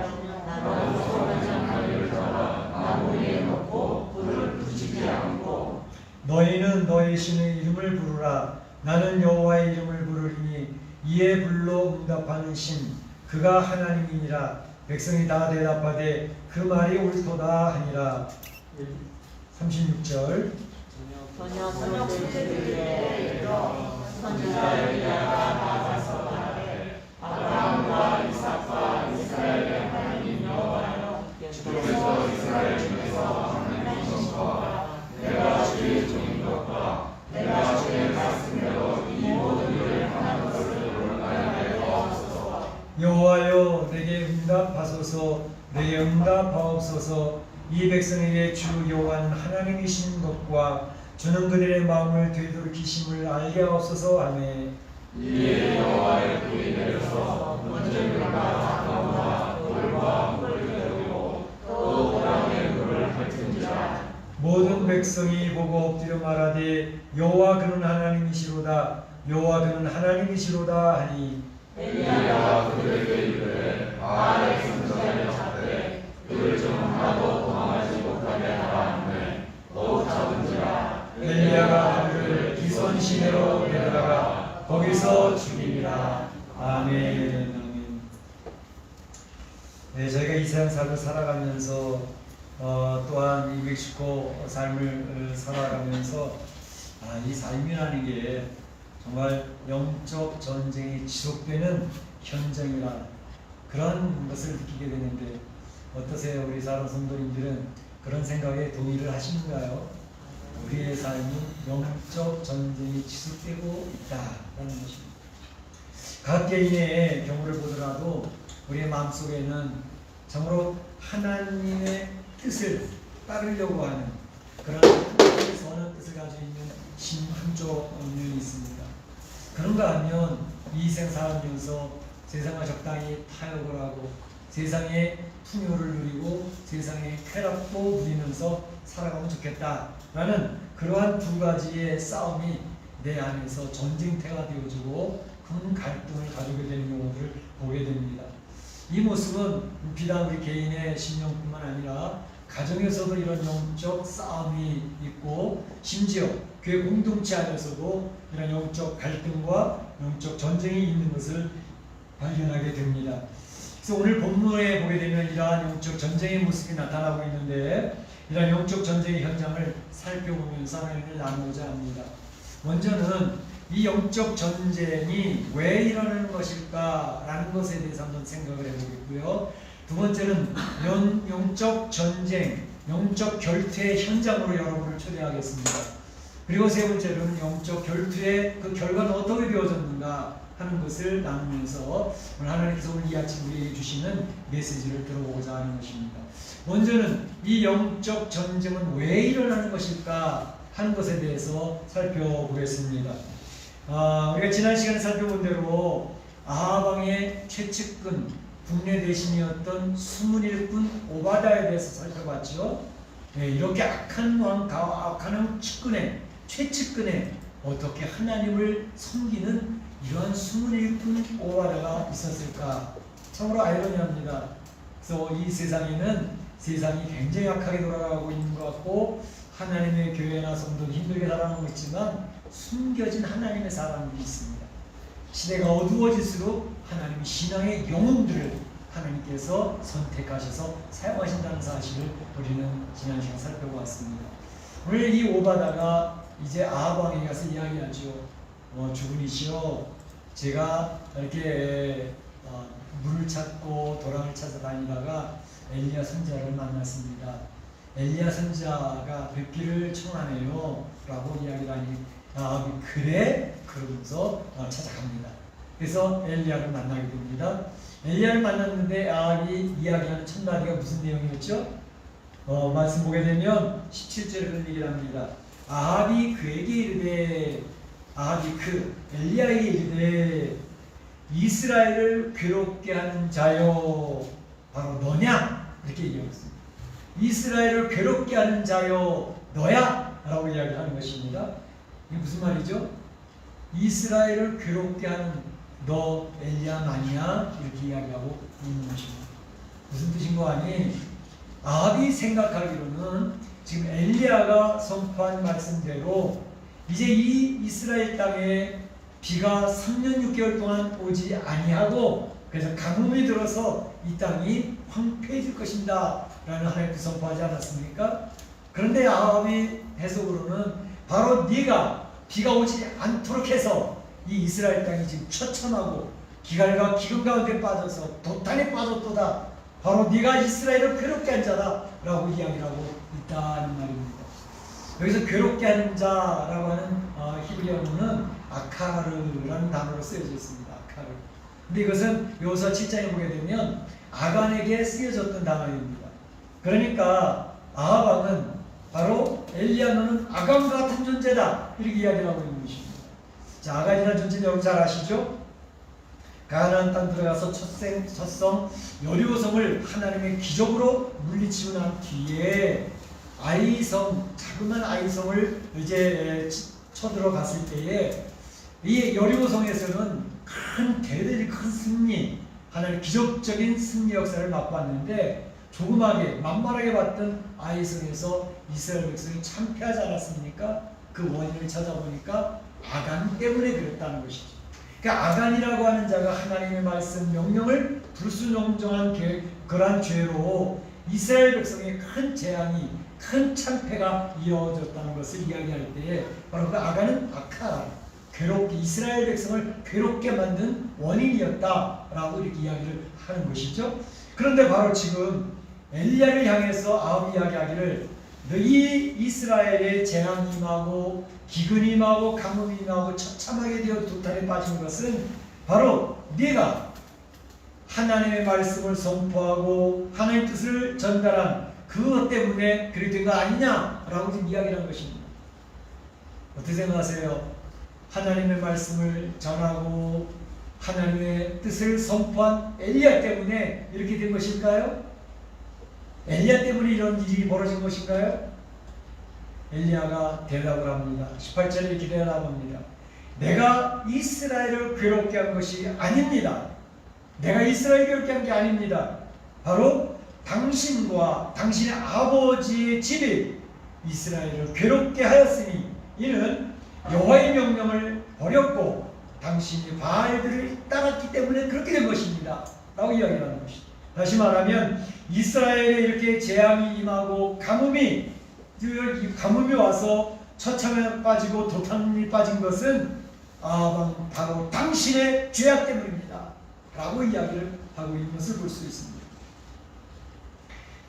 나도 선지자 말을 잡아 나무 위에 놓고 불을 붙이지 않고 너희는 너희 신의 이름을 부르라. 나는 여호와의 이름을 부르리니 이에 불로 응답하는 신 그가 하나님이니라. 백성이 다 대답하되 그 말이 옳도다 하니라. 36절 저녁 그들에게 선지자 엘리야가 나가서 말하되 아브라함과 이삭과 이스라엘의 하나님 여호와여 주께서 이스라엘 중에서 하나님이시니까 내가 주의 종인 것과 내가 주의 말씀대로 이 모든 일을 하는 것을 알게 하옵소서. 여호와여 내게 응답하소서. 내게 응답하옵소서. 이 백성에게 주 여호와는 하나님이신 것과 주는 그들의 마음을 되돌이키심을 알게 하옵소서 하매 이에 여호와의 불이 내려서 문제물과 나무와 돌과 물을 내리고 또 바람의 물을 핥은지라. 모든 백성이 보고 엎드려 말하되 여호와 그는 하나님이시로다. 여호와 그는 하나님이시로다 하니 엘리야가 그들에게 이르되 바알의 선지자를 잡되 그를 좀 하나도 도망하지 못하게 하라 하매 또 잡은지라. 엘리야가 그를 기손 시내로 데려다가 거기서 죽이니라. 아멘. 아멘. 네, 저희가 이 세상 삶을 살아가면서 또한 이 멕시코 삶을 살아가면서 이 삶이라는 게 정말 영적 전쟁이 지속되는 현장이라 그런 것을 느끼게 되는데 어떠세요? 우리 사랑 성도님들은 그런 생각에 동의를 하시는가요? 우리의 삶은 영적 전쟁이 지속되고 있다라는 것입니다. 각 개인의 경우를 보더라도 우리의 마음속에는 참으로 하나님의 뜻을 따르려고 하는 그런 하나님의 선한 뜻을 가지고 있는 신 한쪽면이 있습니다. 그런가 하면 이 인생 살면서 세상을 적당히 타협을 하고 세상의 풍요를 누리고 세상의 쾌락도 누리면서 살아가면 좋겠다라는 그러한 두 가지의 싸움이 내 안에서 전쟁터가 되어주고 큰 갈등을 가지게 되는 경우들을 보게 됩니다. 이 모습은 비단 우리 개인의 신령뿐만 아니라 가정에서도 이런 영적 싸움이 있고 심지어 교회 공동체 안에서도 이런 영적 갈등과 영적 전쟁이 있는 것을 발견하게 됩니다. 그래서 오늘 본문에 보게 되면 이러한 영적 전쟁의 모습이 나타나고 있는데 이러한 영적 전쟁의 현장을 살펴보면서 하나님을 나누고자 합니다. 먼저는 이 영적 전쟁이 왜 일어나는 것일까라는 것에 대해서 한번 생각을 해보겠고요. 두 번째는 영적 전쟁, 영적 결투의 현장으로 여러분을 초대하겠습니다. 그리고 세 번째로는 영적 결투의 그 결과는 어떻게 되어졌는가 하는 것을 나누면서 오늘 하나님께서 오늘 이 아침 우리에게 주시는 메시지를 들어보고자 하는 것입니다. 먼저는 이 영적 전쟁은 왜 일어나는 것일까 하는 것에 대해서 살펴보겠습니다. 우리가 지난 시간에 살펴본 대로 아합 왕의 최측근 국내 대신이었던 수문일꾼 오바다에 대해서 살펴봤죠. 이렇게 악한 악한 측근에 최측근에 어떻게 하나님을 섬기는 이러한 수문일꾼 오바다가 있었을까? 참으로 아이러니합니다. 그래서 이 세상에는 세상이 굉장히 악하게 돌아가고 있는 것 같고 하나님의 교회나 성도는 힘들게 살아가고 있지만 숨겨진 하나님의 사람들이 있습니다. 시대가 어두워질수록 하나님의 신앙의 영혼들을 하나님께서 선택하셔서 사용하신다는 사실을 우리는 지난 시간 살펴보았습니다. 오늘 이 오바다가 이제 아합 왕에게 가서 이야기하죠. 주군이시여, 제가 이렇게 물을 찾고 도랑을 찾아다니다가 엘리야 선지자를 만났습니다. 엘리야 선지자가 뵙기를 청하네요 라고 이야기를 하니 아합이 그래? 그러면서 찾아갑니다. 그래서 엘리야를 만나게 됩니다. 엘리야를 만났는데 아합이 이야기하는 첫 마디가 무슨 내용이었죠? 말씀 보게 되면 17절에 그런 얘기를 합니다. 아합이 그에게 이르되, 아합이 엘리야에게 이르되, 이스라엘을 괴롭게 하는 자여 바로 너냐? 이렇게 얘기했습니다. 이스라엘을 괴롭게 하는 자여 너야? 라고 이야기하는 것입니다. 이게 무슨 말이죠? 이스라엘을 괴롭게 하는 너 엘리야 아니야? 이렇게 이야기하고 있는 것입니다. 무슨 뜻인 거 아니? 아합이 생각하기로는 지금 엘리야가 선포한 말씀대로 이제 이 이스라엘 땅에 비가 3년 6개월 동안 오지 아니하고 그래서 가뭄이 들어서 이 땅이 황폐해질 것입니다 라는 하나님께 선포하지 않았습니까? 그런데 아합의 해석으로는 바로 네가 비가 오지 않도록 해서 이 이스라엘 땅이 지금 처참하고 기갈과 기근 가운데 빠져서 도탄에 빠졌도다. 바로 네가 이스라엘을 괴롭게 한 자다 라고 이야기를 하고 있다는 말입니다. 여기서 괴롭게 하는 자라고 하는 히브리어는 아카르라는 단어로 쓰여져 있습니다. 아카르. 근데 이것은 묘서 7장에 보게 되면 아간에게 쓰여졌던 단어입니다. 그러니까 아합 왕은 바로 엘리야 너는 아간 같은 존재다 이렇게 이야기를 하고 있는 것입니다. 자, 아간이라는 존재는 여러분 잘 아시죠? 가나안 땅 들어가서 첫성 여리고성을 하나님의 기적으로 물리치고 난 뒤에 아이성, 자그마한 아이성을 이제 쳐들어갔을 때에 이 여리고성에서는 대대적인 큰 승리, 하나님의 기적적인 승리 역사를 맛봤는데 조그마하게 만만하게 봤던 아이성에서 이스라엘 백성이 참패하지 않았습니까? 그 원인을 찾아보니까 아간 때문에 그랬다는 것이죠. 그러니까 아간이라고 하는 자가 하나님의 말씀 명령을 불순종한 그러한 죄로 이스라엘 백성의 큰 재앙이 큰 참패가 이어졌다는 것을 이야기할 때에 바로 그 아간은 괴롭게 이스라엘 백성을 괴롭게 만든 원인이었다라고 이렇게 이야기를 하는 것이죠. 그런데 바로 지금 엘리야를 향해서 아합이 이야기하기를 너희 이스라엘의 재앙이 임하고 기근이 임하고 가뭄이 임하고 처참하게 되어 도탄에 빠진 것은 바로 네가 하나님의 말씀을 선포하고 하나님의 뜻을 전달한 그것 때문에 그렇게 된 거 아니냐라고 지금 이야기를 한 것입니다. 어떻게 생각하세요? 하나님의 말씀을 전하고 하나님의 뜻을 선포한 엘리야 때문에 이렇게 된 것일까요? 엘리야 때문에 이런 일이 벌어진 것인가요? 엘리야가 대답을 합니다. 18절에 이렇게 대답합니다. 내가 이스라엘을 괴롭게 한 것이 아닙니다. 내가 이스라엘을 괴롭게 한 게 아닙니다. 바로 당신과 당신의 아버지의 집이 이스라엘을 괴롭게 하였으니 이는 여호와의 명령을 버렸고 당신이 바알들을 따랐기 때문에 그렇게 된 것입니다 라고 이야기를 하는 것이죠. 다시 말하면 이스라엘에 이렇게 재앙이 임하고 가뭄이 와서 처참에 빠지고 도탄이 빠진 것은 바로 당신의 죄악 때문입니다 라고 이야기를 하고 있는 것을 볼 수 있습니다.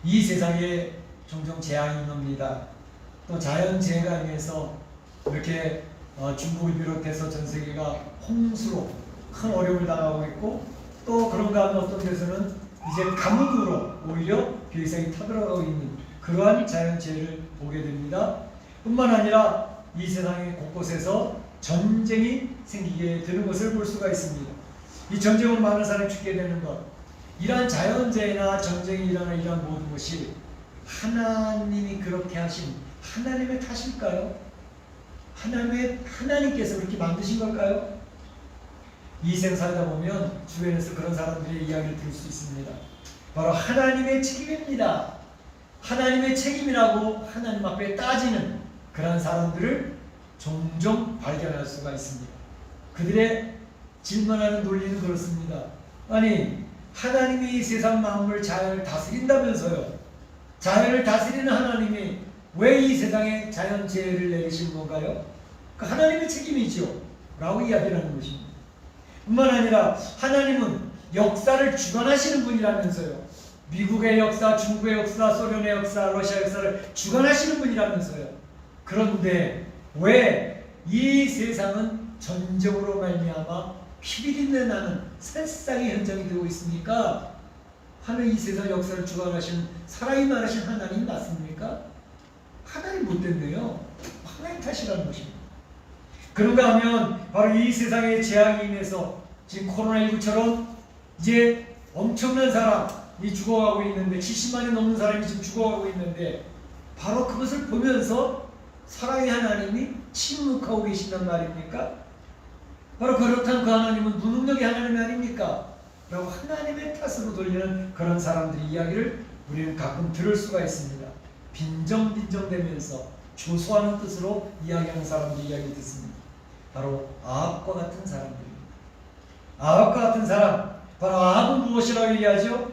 이 세상에 종종 재앙이 임합니다. 또 자연재해가 인해서 이렇게 중국을 비롯해서 전 세계가 홍수로 큰 어려움을 당하고 있고 또 그런 가운데 어떤 데서는 이제 가뭄으로 오히려 세상이 타들어가고 있는 그러한 자연재해를 보게 됩니다. 뿐만 아니라 이 세상의 곳곳에서 전쟁이 생기게 되는 것을 볼 수가 있습니다. 이 전쟁으로 많은 사람이 죽게 되는 것, 이러한 자연재해나 전쟁이 일어나는 이러한 모든 것이 하나님이 그렇게 하신 하나님의 탓일까요? 하나님께서 그렇게 만드신 걸까요? 이 인생 살다 보면 주변에서 그런 사람들의 이야기를 들을 수 있습니다. 바로 하나님의 책임입니다. 하나님의 책임이라고 하나님 앞에 따지는 그런 사람들을 종종 발견할 수가 있습니다. 그들의 질문하는 논리는 그렇습니다. 아니, 하나님이 이 세상 만물 자연을 다스린다면서요. 자연을 다스리는 하나님이 왜 이 세상에 자연재해를 내리신 건가요? 그 하나님의 책임이죠 라고 이야기를 하는 것입니다. 뿐만 아니라 하나님은 역사를 주관하시는 분이라면서요. 미국의 역사, 중국의 역사, 소련의 역사, 러시아 역사를 주관하시는 분이라면서요. 그런데 왜 이 세상은 전쟁으로 말미암아 피비린내 나는 새싹의 현장이 되고 있습니까? 하늘 이 세상 역사를 주관하시는 살아있는 하나님 맞습니까? 하나님 못됐네요. 하나님 탓이라는 것입니다. 그런가 하면 바로 이 세상의 재앙이 인해서 지금 코로나19처럼 이제 엄청난 사람이 죽어가고 있는데 70만이 넘는 사람이 지금 죽어가고 있는데 바로 그것을 보면서 사랑의 하나님이 침묵하고 계신단 말입니까? 바로 그렇다면 그 하나님은 무능력의 하나님이 아닙니까? 라고 하나님의 탓으로 돌리는 그런 사람들의 이야기를 우리는 가끔 들을 수가 있습니다. 빈정빈정대면서 조소하는 뜻으로 이야기하는 사람들의 이야기를 듣습니다. 바로 아합과 같은 사람들입니다. 아합과 같은 사람, 바로 아합은 무엇이라고 얘기하죠?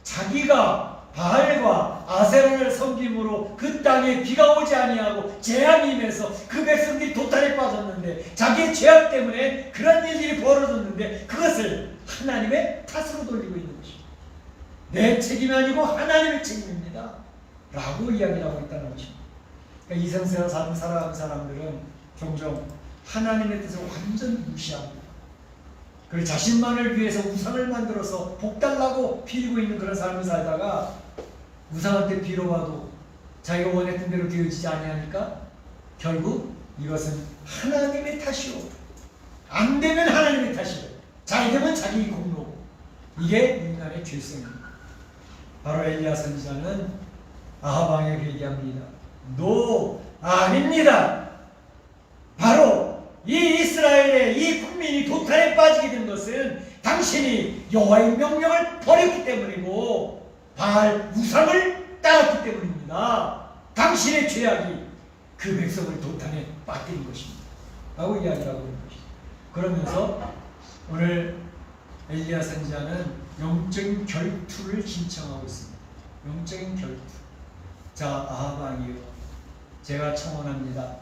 자기가 바알과 아세라를 섬김으로 그 땅에 비가 오지 아니하고 재앙이 임해서 그 백성들이 도탄에 빠졌는데 자기의 죄악 때문에 그런 일들이 벌어졌는데 그것을 하나님의 탓으로 돌리고 있는 것입니다. 내 책임이 아니고 하나님의 책임입니다 라고 이야기를 하고 있다는 것입니다. 그러니까 이 세상을 살아가는 사람들은 종종 하나님의 뜻을 완전히 무시합니다. 그리고 자신만을 위해서 우상을 만들어서 복달라고 빌고 있는 그런 삶을 살다가 우상한테 빌어봐도 자기가 원했던 대로 되어지지 아니하니까 결국 이것은 하나님의 탓이오. 안 되면 하나님의 탓이오. 잘 되면 자기 공로고. 이게 인간의 죄성입니다. 바로 엘리야 선지자는 아합 왕에게 얘기합니다. 노, 아닙니다. 바로 이 이스라엘의 이 국민이 도탄에 빠지게 된 것은 당신이 여호와의 명령을 버렸기 때문이고 바알 우상을 따랐기 때문입니다. 당신의 죄악이 그 백성을 도탄에 빠뜨린 것입니다. 라고 이야기를 하고 있는 것입니다. 그러면서 오늘 엘리야 선지자는 영적인 결투를 신청하고 있습니다. 영적인 결투. 자, 아합 왕이요, 제가 청원합니다.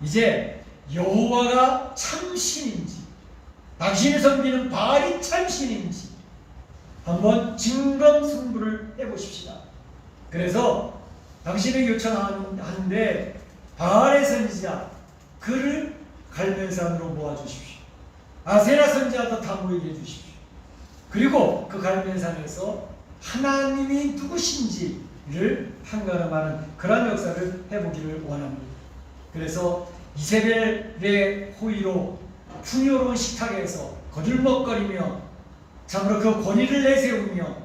이제 여호와가 참신인지 당신이 섬기는 바알이 참신인지 한번 진검승부를 해보십시다. 그래서 당신에게 요청하는데 바알의 선지자 그를 갈멜산으로 모아주십시오. 아세라 선지자도 다 모이게 해주십시오. 그리고 그 갈멜산에서 하나님이 누구신지를 판가름하는 그런 역사를 해보기를 원합니다. 그래서 이세벨의 호의로 풍요로운 식탁에서 거들먹거리며 참으로 그 권위를 내세우며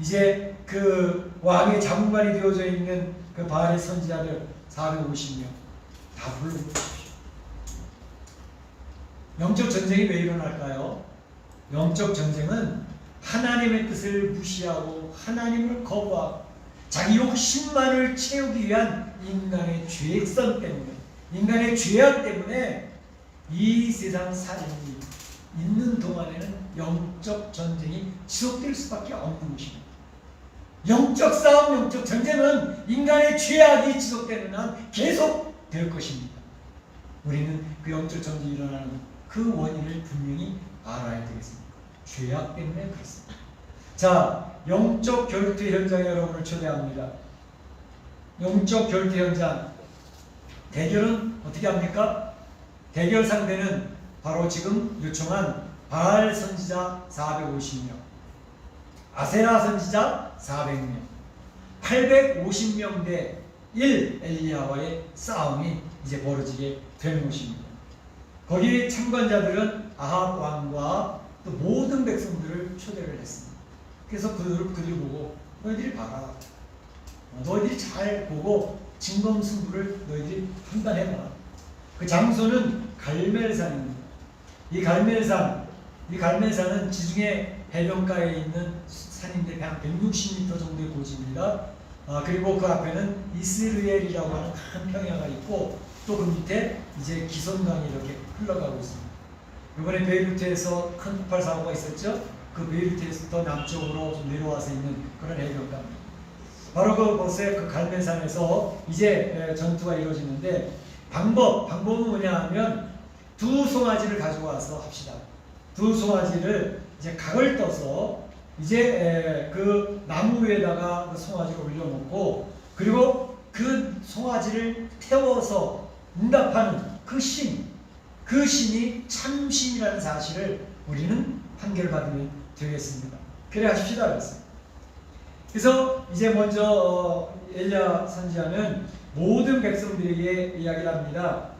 이제 그 왕의 자문관이 되어져 있는 그 바알의 선지자들 450명 다 불러주십시오. 영적 전쟁이 왜 일어날까요? 영적 전쟁은 하나님의 뜻을 무시하고 하나님을 거부하고 자기 욕심만을 채우기 위한 인간의 죄성 때문에, 인간의 죄악 때문에 이 세상 살인이 있는 동안에는 영적 전쟁이 지속될 수밖에 없는 것입니다. 영적 싸움, 영적 전쟁은 인간의 죄악이 지속되는 한 계속 될 것입니다. 우리는 그 영적 전쟁이 일어나는 그 원인을 분명히 알아야 되겠습니다. 죄악 때문에 그렇습니다. 자, 영적 결투 현장에 여러분을 초대합니다. 영적 결투 현장, 대결은 어떻게 합니까? 대결 상대는 바로 지금 요청한 바알 선지자 450명, 아세라 선지자 400명, 850명 대 1 엘리야와의 싸움이 이제 벌어지게 되는 것입니다. 거기 참관자들은 아합 왕과 또 모든 백성들을 초대를 했습니다. 그래서 그들 보고 너희들이 봐라. 너희들이 잘 보고 진검승부를 너희들이 판단해봐. 그 장소는 갈멜산입니다. 이 갈멜산은 지중해 해변가에 있는 산인데 한 160m 정도의 고지입니다. 그리고 그 앞에는 이스르엘이라고 하는 큰 평야가 있고 또 그 밑에 이제 기손강이 이렇게 흘러가고 있습니다. 이번에 베이루트에서 큰 폭발 사고가 있었죠. 그 베이루트에서 더 남쪽으로 좀 내려와서 있는 그런 해변가입니다. 바로 그곳에 그 갈멜산에서 이제 전투가 이루어지는데 방법은 뭐냐 하면 두 송아지를 가져와서 합시다. 두 송아지를 이제 각을 떠서 이제 그 나무 위에다가 그 송아지를 올려놓고 그리고 그 송아지를 태워서 응답하는 그 신이 참신이라는 사실을 우리는 판결을 받으면 되겠습니다. 그래 하십시다. 그래서 이제 먼저 엘리야 선지자는 모든 백성들에게 이야기를 합니다.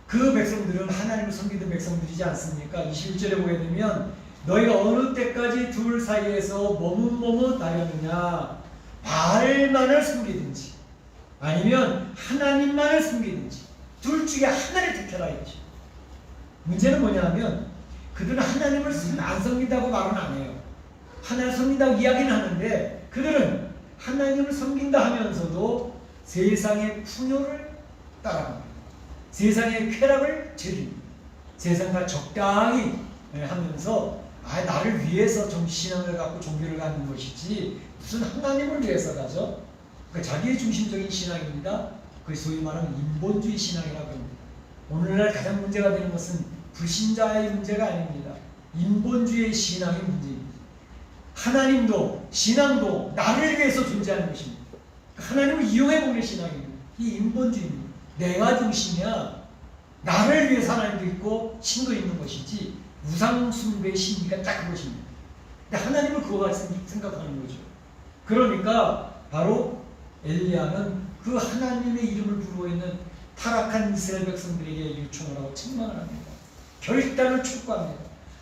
그 백성들은 하나님을 섬기던 백성들이지 않습니까? 21절에 보게 되면 너희가 어느 때까지 둘 사이에서 머뭇머뭇하려느냐, 바알만을 섬기든지 아니면 하나님만을 섬기든지 둘 중에 하나를 택해라 했죠. 문제는 뭐냐면 그들은 하나님을 안 섬긴다고 말은 안 해요. 하나님을 섬긴다고 이야기는 하는데 그들은 하나님을 섬긴다 하면서도 세상의 풍요를 따라갑니다. 세상의 쾌락을 즐깁니다. 세상과 적당히 하면서 나를 위해서 좀 신앙을 갖고 종교를 갖는 것이지 무슨 하나님을 위해서 가죠? 그러니까 자기의 중심적인 신앙입니다. 그 소위 말하는 인본주의 신앙이라고 합니다. 오늘날 가장 문제가 되는 것은 불신자의 문제가 아닙니다. 인본주의 신앙의 문제입니다. 하나님도 신앙도 나를 위해서 존재하는 것입니다. 하나님을 이용해보는 신앙입니다. 이 인본주의입니다. 내가 중심이야. 나를 위해서 하나님도 있고 신도 있는 것이지 우상숭배의 심리가 딱 그것입니다. 근데 하나님을 그거 같이 생각하는 거죠. 그러니까 바로 엘리야는 그 하나님의 이름을 부르고 있는 타락한 이스라엘 백성들에게 요청을 하고 책망을 합니다. 결단을 촉구합니다.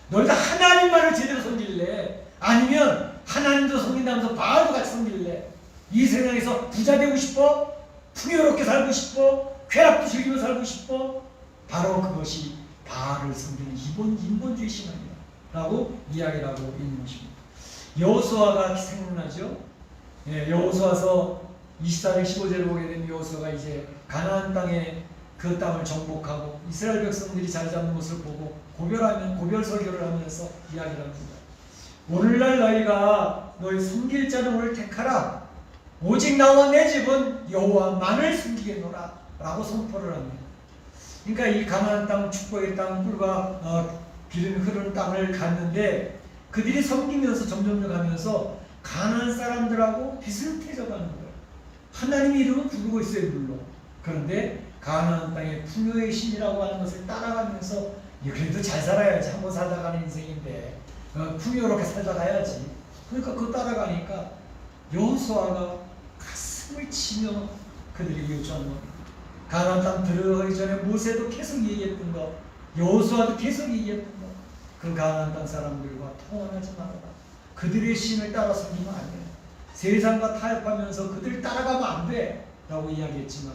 너희가 하나님만을 제대로 섬길래? 아니면 하나님도 섬긴다면서 바알도 같이 섬길래? 이 세상에서 부자 되고 싶어? 풍요롭게 살고 싶어? 쾌락도 즐기며 살고 싶어? 바로 그것이 바알을 섬기는 인본주의 신앙이다 라고 이야기를 하고 있는 것입니다. 여호수아가 생각나죠? 여호수아서 24장 15절을 보게 되면 여호수아가 이제 가나안 땅에 그 땅을 정복하고 이스라엘 백성들이 자리 잡는 것을 보고 고별 설교를 하면서 이야기를 합니다. 오늘날 너희가 너희 섬길 자를 오늘 택하라. 오직 나와 내 집은 여호와만을 섬기겠노라 라고 선포를 합니다. 그러니까 이 가나안 땅, 축복의 땅, 꿀과 기름이 흐르는 땅을 갔는데 그들이 섬기면서 점점 가면서 가나안 사람들하고 비슷해져 가는 거예요. 하나님의 이름은 부르고 있어요, 물론. 그런데 가나안 땅의 풍요의 신이라고 하는 것을 따라가면서 그래도 잘 살아야지. 한번 살다 가는 인생인데 풍요롭게 살다 가야지. 그러니까 그거 따라가니까 여호수아가 가슴을 치며 그들에게 요청하는 겁니다. 가나안 땅 들어가기 전에 모세도 계속 얘기했던 거, 여호수아도 계속 얘기했던 거, 그 가나안 땅 사람들과 통혼하지 말아라. 그들의 신을 따라 섬기면 안 돼. 세상과 타협하면서 그들을 따라가면 안 돼 라고 이야기했지만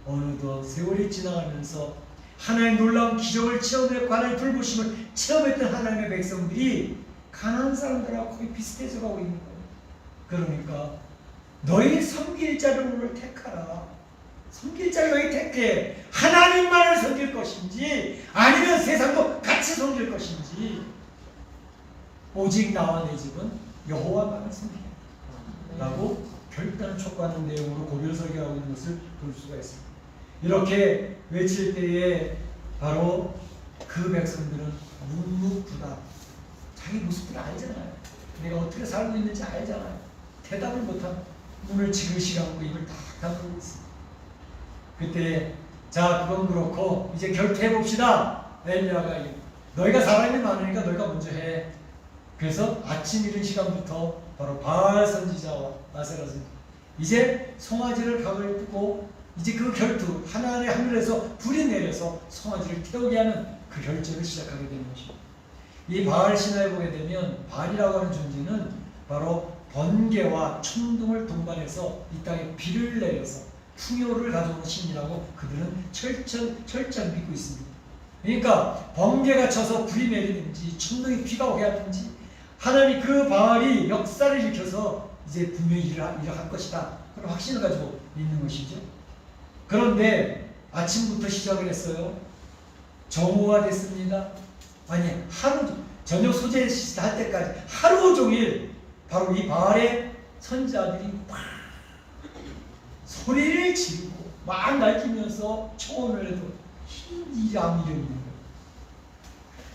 어느덧 세월이 지나가면서 하나님의 놀라운 기적을 체험했고 하나님의 돌보심을 체험했던 하나님의 백성들이 가나안 사람들하고 거의 비슷해져 가고 있는 거예요. 그러니까 너희 섬길 자를 오늘 택하라. 섬길 자를 너희 택해. 하나님만을 섬길 것인지 아니면 세상도 같이 섬길 것인지 오직 나와 내 집은 여호와만을 섬기라 라고 결단을 촉구하는 내용으로 고별 설교하고 있는 것을 볼 수가 있습니다. 이렇게 외칠 때에 바로 그 백성들은 묵묵부답, 자기 모습을 알잖아요. 내가 어떻게 살고 있는지 알잖아요. 대답을 못하고 눈을 지그시 감고 입을 딱 닫고 있습니다. 그때 자 그건 그렇고 이제 결투해봅시다. 엘리야가 너희가 사람이 많으니까 너희가 먼저 해. 그래서 아침 이른 시간부터 바로 바알 선지자와 아세라 선지자 이제 송아지를 각을 뜯고 이제 그 결투, 하나님의 하늘에서 불이 내려서 송아지를 태우게 하는 그 결전을 시작하게 되는 것입니다. 이 바알 신화에 보게 되면 바알이라고 하는 존재는 바로 번개와 천둥을 동반해서 이 땅에 비를 내려서 풍요를 가져오는 신이라고 그들은 철저히 믿고 있습니다. 그러니까 번개가 쳐서 불이 내리든지 천둥이 비가 오게 하든지 하나님 그 바알이 역사를 일으켜서 이제 분명히 일을 할 것이다. 그런 확신을 가지고 믿는 것이죠. 그런데 아침부터 시작을 했어요. 정오가 됐습니다. 아니 저녁 소재 할 때까지 하루 종일 바로 이 바알의 선지자들이 막 소리를 지르고 막 날뛰면서 초원을 해도 일이 아무 일이 없는 거예요.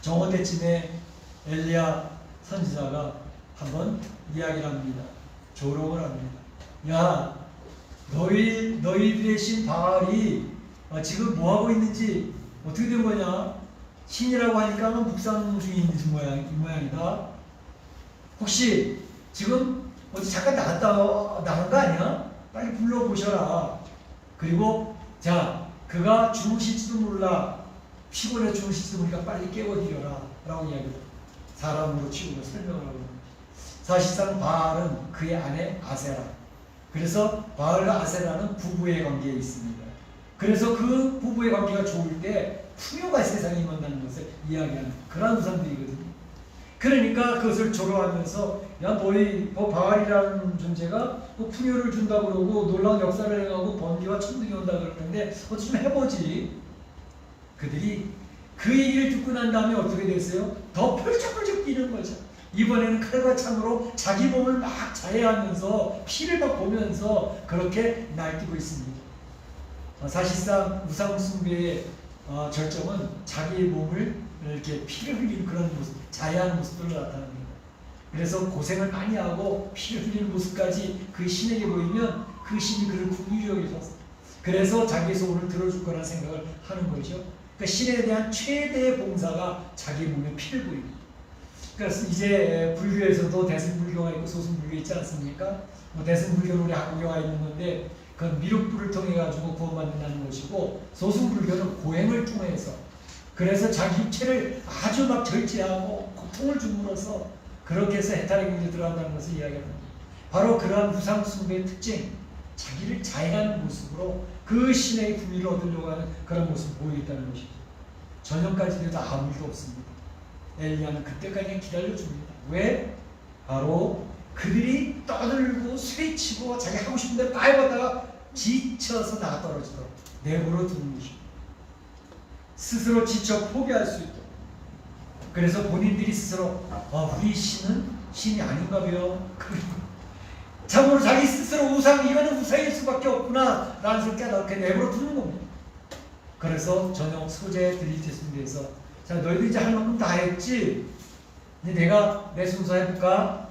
정오 때쯤에 엘리야 선지자가 한번 이야기를 합니다. 조롱을 합니다. 야, 너희들의 신 바알이 지금 뭐 하고 있는지 어떻게 된 거냐? 신이라고 하니까 묵상 중에 있는 모양이다. 혹시 지금 어디 잠깐 나간 거 아니야? 빨리 불러보셔라. 그리고 자, 그가 주무실지도 몰라. 피곤해 주무실지도 모르니까 빨리 깨워드려라. 라고 이야기합니다. 사람으로 치고 설명을 하고 있습니다. 사실상 바알은 그의 아내 아세라. 그래서 바알과 아세라는 부부의 관계에 있습니다. 그래서 그 부부의 관계가 좋을 때 풍요가 세상에 임한다는 것을 이야기하는 그런 우상들이거든요. 그러니까 그것을 조롱하면서 야 너희 바알이라는 존재가 뭐 풍요를 준다고 그러고 놀라운 역사를 행하고 번개와 천둥이 온다 그러는데 어떻게 좀 해보지. 그들이 그 얘기를 듣고 난 다음에 어떻게 됐어요? 더 펄쩍펄쩍 뛰는 거죠. 이번에는 칼과 창으로 자기 몸을 막 자해하면서 피를 막 보면서 그렇게 날뛰고 있습니다. 사실상 우상 숭배의 절정은 자기의 몸을 이렇게 피를 흘리는 그런 모습, 자해하는 모습들을 나타납니다. 그래서 고생을 많이 하고 피를 흘리는 모습까지 그 신에게 보이면 그 신이 그를 긍휼히 여기셨어. 그래서 자기의 소원을 들어줄 거라는 생각을 하는 거죠. 그러니까 신에 대한 최대의 봉사가 자기 몸에 피를 보입니다. 그래서 이제 불교에서도 대승불교가 있고 소승불교 있지 않습니까? 대승불교는 우리 한국에 와 있는 건데 그건 미륵불을 통해 가지고 구원받는다는 것이고 소승불교는 고행을 통해서 그래서 자기 육체를 아주 막 절제하고 고통을 줌으로써 그렇게 해서 해탈의 경지에 들어간다는 것을 이야기합니다. 바로 그러한 우상 숭배의 특징, 자기를 자해하는 모습으로 그 신의 분위를 얻으려고 하는 그런 모습을 보이겠다는 것이죠. 저녁까지 돼도 아무 일도 없습니다. 엘리야는 그때까지 기다려줍니다. 왜? 바로 그들이 떠들고 소리치고 자기 하고 싶은 대로 다 해봤다가 지쳐서 나가 떨어지도록 내버려 두는 것입니다. 스스로 지쳐 포기할 수 있도록. 그래서 본인들이 스스로 우리 신은 신이 아닌가 봐요. 참으로 자기 스스로 이거는 우상일 수밖에 없구나 라는 걸 깨닫게 내버려 두는 겁니다. 그래서 저녁 소재에 들릴 때쯤 돼서 자 너희들 이제 할 만큼 다 했지? 근데 내가 내 순서 해볼까?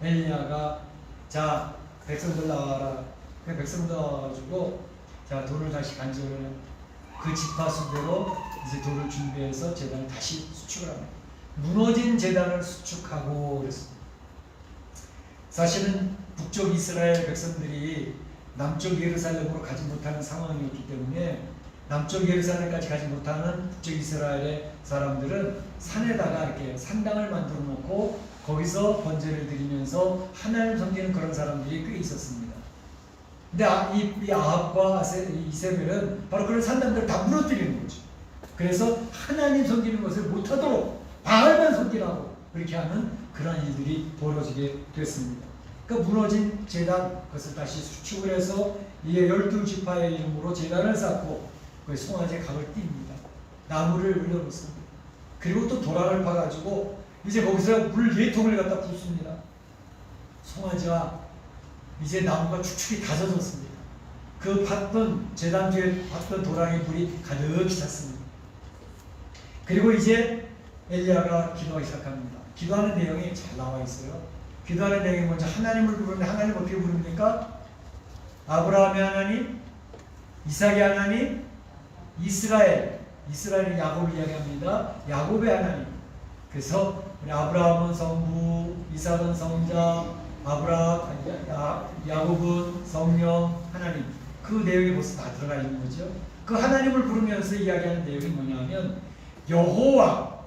엘리야가 자 백성들 나와라. 그 백성들 나와가지고 자 돌을 다시 간직을 그 지파수대로 이제 돌을 준비해서 제단을 다시 수축을 합니다. 무너진 제단을 수축하고 그랬습니다. 사실은 북쪽 이스라엘 백성들이 남쪽 예루살렘으로 가지 못하는 상황이었기 때문에 남쪽 예루살렘까지 가지 못하는 북쪽 이스라엘의 사람들은 산에다가 이렇게 산당을 만들어 놓고 거기서 번제를 드리면서 하나님 섬기는 그런 사람들이 꽤 있었습니다. 근데 이 아합과 이세벨은 바로 그런 산당들을 다 무너뜨리는 거죠. 그래서 하나님 섬기는 것을 못하도록 바알만 섬기라고 그렇게 하는 그런 일들이 벌어지게 됐습니다. 그 무너진 제단 그것을 다시 수축을 해서 이에 12지파의 이름으로 제단을 쌓고 그 송아지의 각을 띱니다. 나무를 올려놓습니다. 그리고 또 도랑을 파가지고 이제 거기서 물 4통을 갖다 붓습니다. 송아지와 이제 나무가 축축이 다 젖었습니다. 그 팠던 제단 뒤에 팠던 도랑에 물이 가득히 찼습니다. 그리고 이제 엘리야가 기도하기 시작합니다. 기도하는 내용이 잘 나와 있어요. 기도하는 내용이 먼저 하나님을 부르는데 하나님 어떻게 부릅니까? 아브라함의 하나님, 이삭의 하나님, 이스라엘이 야곱을 이야기합니다. 야곱의 하나님. 그래서 우리 아브라함은 성부, 이삭은 성자, 야곱은 성령 하나님. 그 내용이 벌써 다 들어가 있는 거죠. 그 하나님을 부르면서 이야기하는 내용이 뭐냐면 여호와가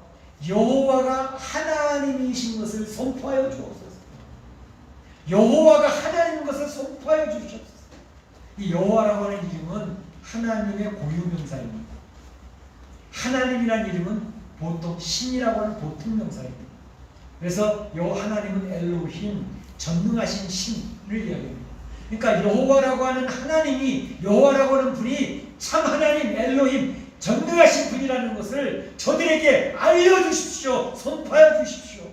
하나님이신 것을 선포하여 주옵소서. 여호와가 하나님인 것을 선포하여 주시옵소서. 이 여호와라고 하는 이름은 하나님의 고유명사입니다. 하나님이라는 이름은 보통 신이라고 하는 보통 명사입니다. 그래서 하나님은 엘로힘, 전능하신 신을 이야기합니다. 그러니까 여호와라고 하는 하나님이, 여호와라고 하는 분이 참 하나님 엘로힘, 전능하신 분이라는 것을 저들에게 알려주십시오. 선포해 주십시오.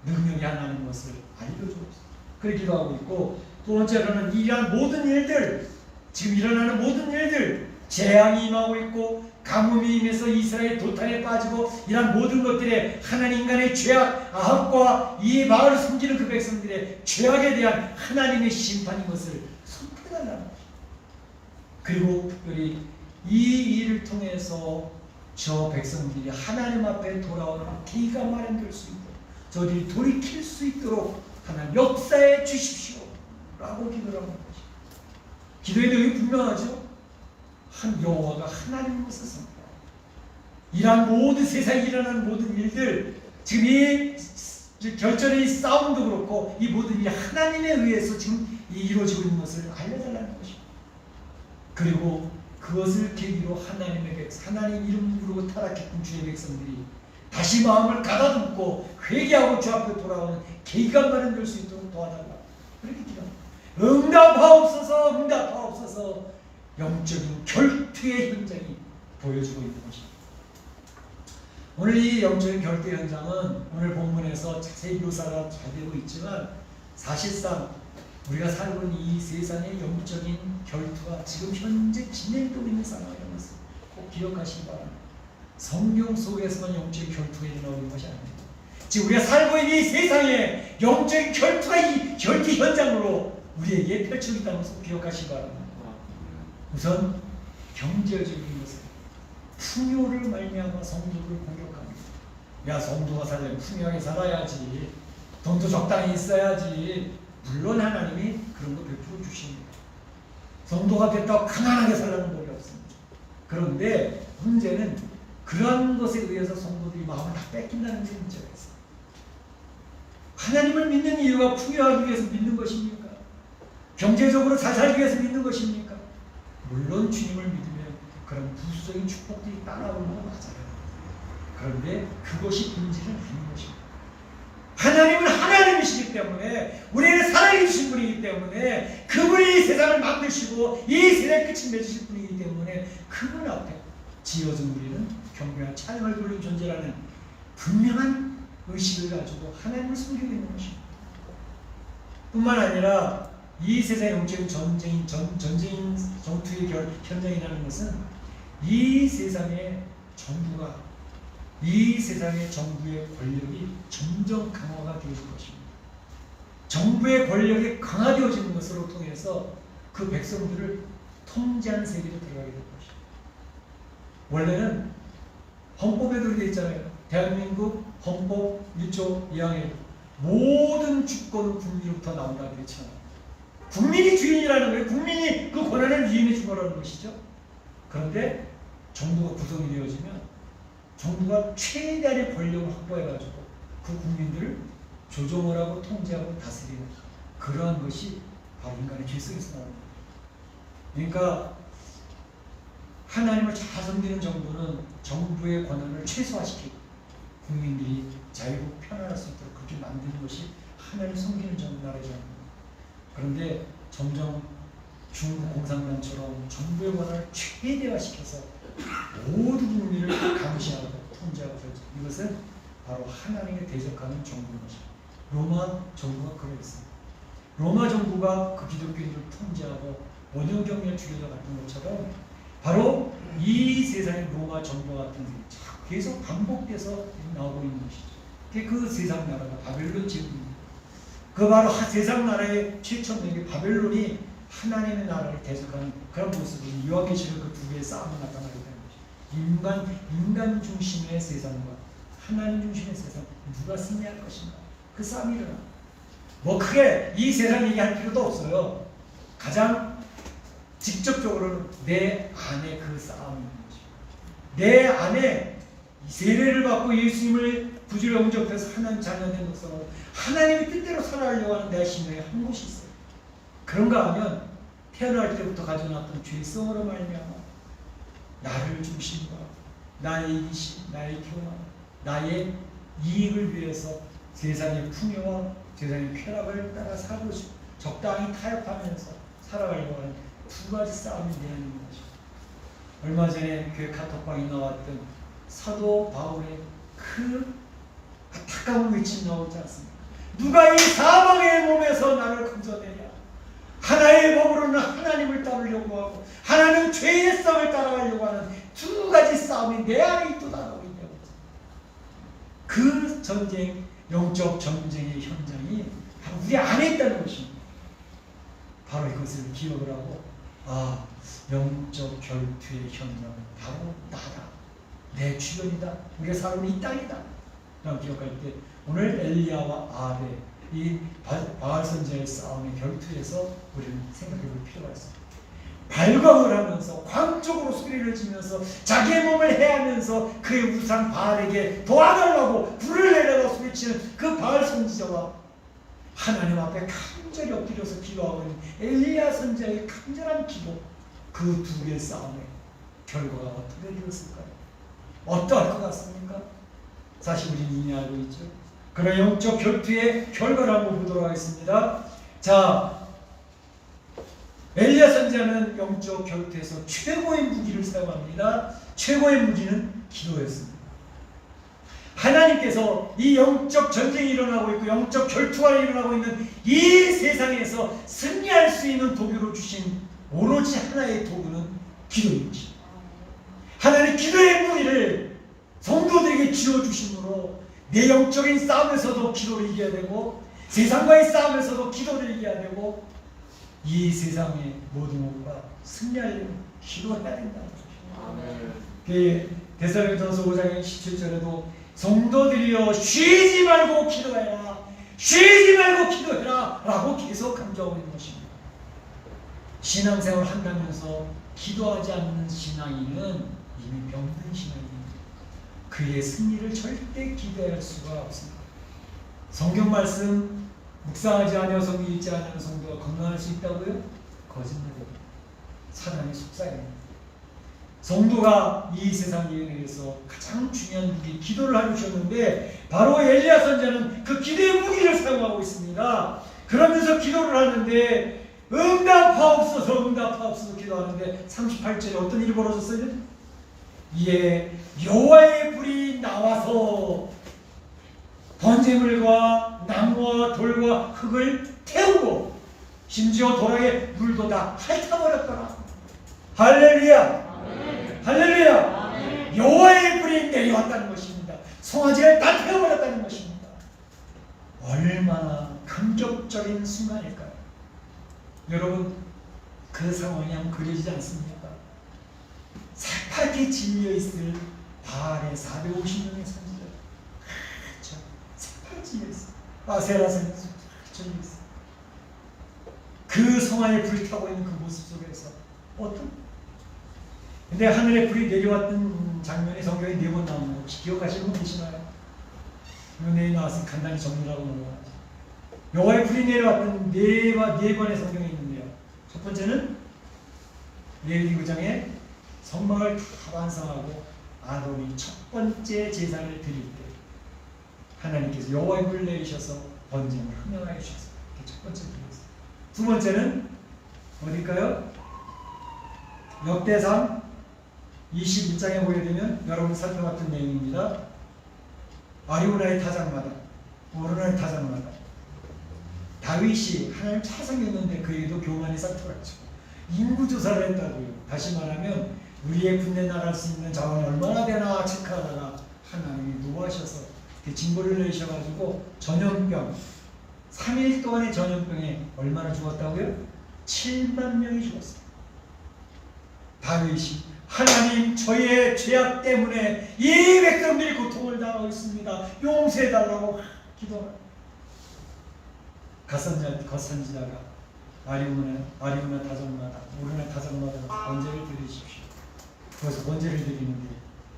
능력이 하나님 것을 알려주옵소서. 그렇게 기도하고 있고, 두 번째로는 이러한 모든 일들, 지금 일어나는 모든 일들, 재앙이 임하고 있고 가뭄이 임해서 이스라엘 도탄에 빠지고 이러한 모든 것들에 하나님 인간의 죄악, 아합과 이 마을을 섬기는 그 백성들의 죄악에 대한 하나님의 심판인 것을 선포해달라는 것입니다. 그리고 특별히 이 일을 통해서 저 백성들이 하나님 앞에 돌아오는 기회가 마련될 수 있도록, 저들이 돌이킬 수 있도록 하나님 역사해 주십시오 라고 기도를 하는 것입니다. 기도의 내용이 분명하죠. 한 여호와가 하나님인 것을 선포하고, 이러한 모든 세상에 일어나는 모든 일들, 지금 이 결전의 이 싸움도 그렇고 이 모든 일이 하나님에 의해서 지금 이루어지고 있는 것을 알려달라는 것입니다. 그리고 그것을 계기로 하나님 이름 부르고 타락했던 주의 백성들이 다시 마음을 가다듬고 회개하고 주 앞에 돌아오는 계기가 마련될 수 있도록 도와달라. 그렇게 기도합니다. 응답하옵소서, 응답하옵소서. 영적인 결투의 현장이 보여주고 있는 것입니다. 오늘 이 영적인 결투의 현장은 오늘 본문에서 자세히 묘사가 잘 되고 있지만, 사실상 우리가 살고 있는 이 세상의 영적인 결투가 지금 현재 진행되고 있는 상황이라는 것을 꼭 기억하시기 바랍니다. 성경 속에서만 영적인 결투가 일어나고 있는 것이 아닙니다. 지금 우리가 살고 있는 이 세상에 영적인 결투가 이 결투 현장으로 우리에게 펼쳐지고 있다는 것을 기억하시기 바랍니다. 우선 경제적인 것은 풍요를 말미암아 성도를 공격합니다. 야, 성도가 살려면 풍요하게 살아야지, 돈도 적당히 있어야지. 물론 하나님이 그런 거 베풀어 주십니다. 성도가 됐다고 가난하게 살라는 법이 없습니다. 그런데 문제는 그런 것에 의해서 성도들이 마음을 다 뺏긴다는 게 문제가 있어요. 하나님을 믿는 이유가 풍요하기 위해서 믿는 것입니까? 경제적으로 잘 살기 위해서 믿는 것입니까? 물론 주님을 믿으면 그런 부수적인 축복들이 따라오는 건 맞아요. 그런데 그것이 본질은 아닌 것입니다. 하나님은 하나님이시기 때문에, 우리는 살아계신 분이기 때문에, 그분이 이 세상을 만드시고 이 세상의 끝을 맺으실 분이기 때문에 그분 앞에 지어진 우리는 경배와 찬양을 돌리는 존재라는 분명한 의식을 가지고 하나님을 섬기고 있는 것입니다. 뿐만 아니라 이 세상의 영적인 전쟁인 전투의 현장이라는 것은 이 세상의 정부가, 이 세상의 정부의 권력이 점점 강화가 되어질 것입니다. 정부의 권력이 강화되어지는 것으로 통해서 그 백성들을 통제하는 세계로 들어가게 될 것입니다. 원래는 헌법에도 되어 있잖아요. 대한민국 헌법 1조 2항에 모든 주권은 국민으로부터 나온다고 했잖아요. 국민이 주인이라는 거예요. 국민이 그 권한을 위임해 준 거라는 것이죠. 그런데 정부가 구성이 되어지면 정부가 최대한의 권력을 확보해가지고 그 국민들을 조종을 하고 통제하고 다스리는 그러한 것이 바로 인간의 죄성에서 나옵니다. 그러니까 하나님을 잘 섬기는 정부는 정부의 권한을 최소화시키고 국민들이 자유롭고 편안할 수 있도록 그렇게 만드는 것이 하나님 섬기는 나라죠. 그런데 점점 중국 공산당처럼 정부의 권한을 최대화시켜서 모든 국민을 감시하고 통제하고 이것은 바로 하나님에 대적하는 정부인 것입니다. 로마 정부가 그랬습니다. 로마 정부가 그 기독교인을 통제하고 원형경멸 주의자 같은 것처럼 바로 이 세상의 로마 정부와 같은 일이 계속 반복돼서 나오고 있는 것이죠. 그 세상 나라가 바벨론 제국입니다. 그 바로 세상 나라의 최첨단의 바벨론이 하나님의 나라를 대적하는 그런 모습을 요한계시록 그 두 개의 싸움이 나타나게 되는 것이죠. 인간 중심의 세상과 하나님 중심의 세상, 누가 승리할 것인가? 그 싸움이 일어나. 뭐 크게 이 세상 얘기할 필요도 없어요. 가장 직접적으로는 내 안에 그 싸움인 것입니다. 내 안에 세례를 받고 예수님을 구주로 영접해서 하나님 자녀된 목사로 하나님의 뜻대로 살아가려고 하는 내 심령에 한 곳이 있어요. 그런가 하면 태어날 때부터 가져놨던 죄성으로 말미암아 나를 중심과 나의 이기심, 나의 교만, 나의 이익을 위해서 세상의 풍요와 세상의 쾌락을 따라 살고 싶고 적당히 타협하면서 살아가려고 하는 두 가지 싸움이 되는 것입니다. 얼마 전에 교회 카톡방에 나왔던 사도 바울의 그 안타까운 외침 나오지 않습니까? 누가 이 사망의 몸에서 나를 건져내랴. 하나의 법으로는 하나님을 따르려고 하고 하나는 죄의 썩을 따라가려고 하는 두 가지 싸움이 내 안에 있도다라고 얘기하고 있습니다. 그 전쟁, 영적 전쟁의 현장이 바로 우리 안에 있다는 것입니다. 바로 이것을 기억을 하고 영적 결투의 현장은 바로 나다. 내 주변이다. 우리가 살고 있는 이 땅이다. 라고 기억할 때 오늘 엘리야와 아합의 이 바알 선지자의 싸움의 결투에서 우리는 생각해 볼 필요가 있습니다. 발광을 하면서 광적으로 소리를 지면서 자기의 몸을 해하면서 그의 우상 바알에게 도와달라고 불을 내려다 소리치는 그 바알 선지자와 하나님 앞에 간절히 엎드려서 기도하고 있는 엘리야 선지자의 간절한 기도, 그 두 개의 싸움의 결과가 어떻게 되었을까요? 어떠할 것 같습니까? 사실 우리는 이미 알고 있죠. 그런 영적 결투의 결과를 한번 보도록 하겠습니다. 자, 엘리야 선지자는 영적 결투에서 최고의 무기를 사용합니다. 최고의 무기는 기도였습니다. 하나님께서 이 영적 전쟁이 일어나고 있고 영적 결투가 일어나고 있는 이 세상에서 승리할 수 있는 도구로 주신 오로지 하나의 도구는 기도인 것입니다. 하나님 기도의 무기를 성도들에게 쥐어주심으로 내 영적인 싸움에서도 기도를 이겨야 되고 세상과의 싸움에서도 기도를 이겨야 되고 이 세상의 모든 것과 승리하려면 기도해야 된다는 것입니다. 데살로니가전서 5장 17절에도 성도들이여 쉬지 말고 기도해라, 쉬지 말고 기도해라 라고 계속 강조하고 있는 것입니다. 신앙생활을 한다면서 기도하지 않는 신앙인은 이미 병든 신앙입니다. 그의 승리를 절대 기대할 수가 없습니다. 성경 말씀 묵상하지 않으며 성경 읽지 않으면 성도가 건강할 수 있다고요? 거짓말입니다. 사단의 속삭입니다. 성도가 이 세상 예언에서 가장 중요한 무기 기도를 해주셨는데 바로 엘리야 선지자는 그 기도의 무기를 사용하고 있습니다. 그러면서 기도를 하는데 응답하옵소서 기도하는데 38절에 어떤 일이 벌어졌어요? 이에 여호와의 불이 나와서 번제물과 나무와 돌과 흙을 태우고 심지어 도랑에 물도 다 핥아버렸더라. 할렐루야! 아멘. 할렐루야! 아멘. 여호와의 불이 내려왔다는 것입니다. 송아지를 다 태워버렸다는 것입니다. 얼마나 감격적인 순간일까요? 여러분, 그 상황이 한번 그려지지 않습니까? 새파랗게 질려있을 바알의 450명의 선지자, 그렇죠? 새파랗게 질려있어요. 아세라선이 질려있어요. 그 성안에 불이 타고 있는 그 모습 속에서 근데 하늘에 불이 내려왔던 장면이 성경에 4번 나오는 거 혹시 기억하시는 분 계시나요? 내일 나왔으니 간단히 정리하고 넘어가죠. 여호와의 불이 내려왔던 4번의 성경에 있는데요. 첫 번째는 레위기 9장에 성막을 다 완성하고 아론이 첫 번째 제사를 드릴 때 하나님께서 여호와의 불을 내리셔서 번제물 흥명하여 주셨어요. 그게 첫 번째 드렸어요. 두 번째는 어딜까요? 역대상 21장에 보게 되면 여러분 살펴봤던 내용입니다. 아리우나의 타작마다 오르나의 타작마다 다윗이 하나님 잘 섬겼는데 그에도 교만이 싹트었죠. 인구조사를 했다고요. 다시 말하면 우리의 군대 나갈 수 있는 자원이 얼마나 되나 체크하다가 하나님이 노하셔서 징벌을 내셔가지고 전염병 3일 동안의 전염병에 얼마나 죽었다고요? 7만 명이 죽었어요. 다윗이 하나님 저의 죄악 때문에 이 백성들이 고통을 당하고 있습니다. 용서해달라고 기도합니다. 갓선지자가 아리우나 다정마다 우르나 다정마다 번제를 드리십시오. 거기서 번제를 드리는데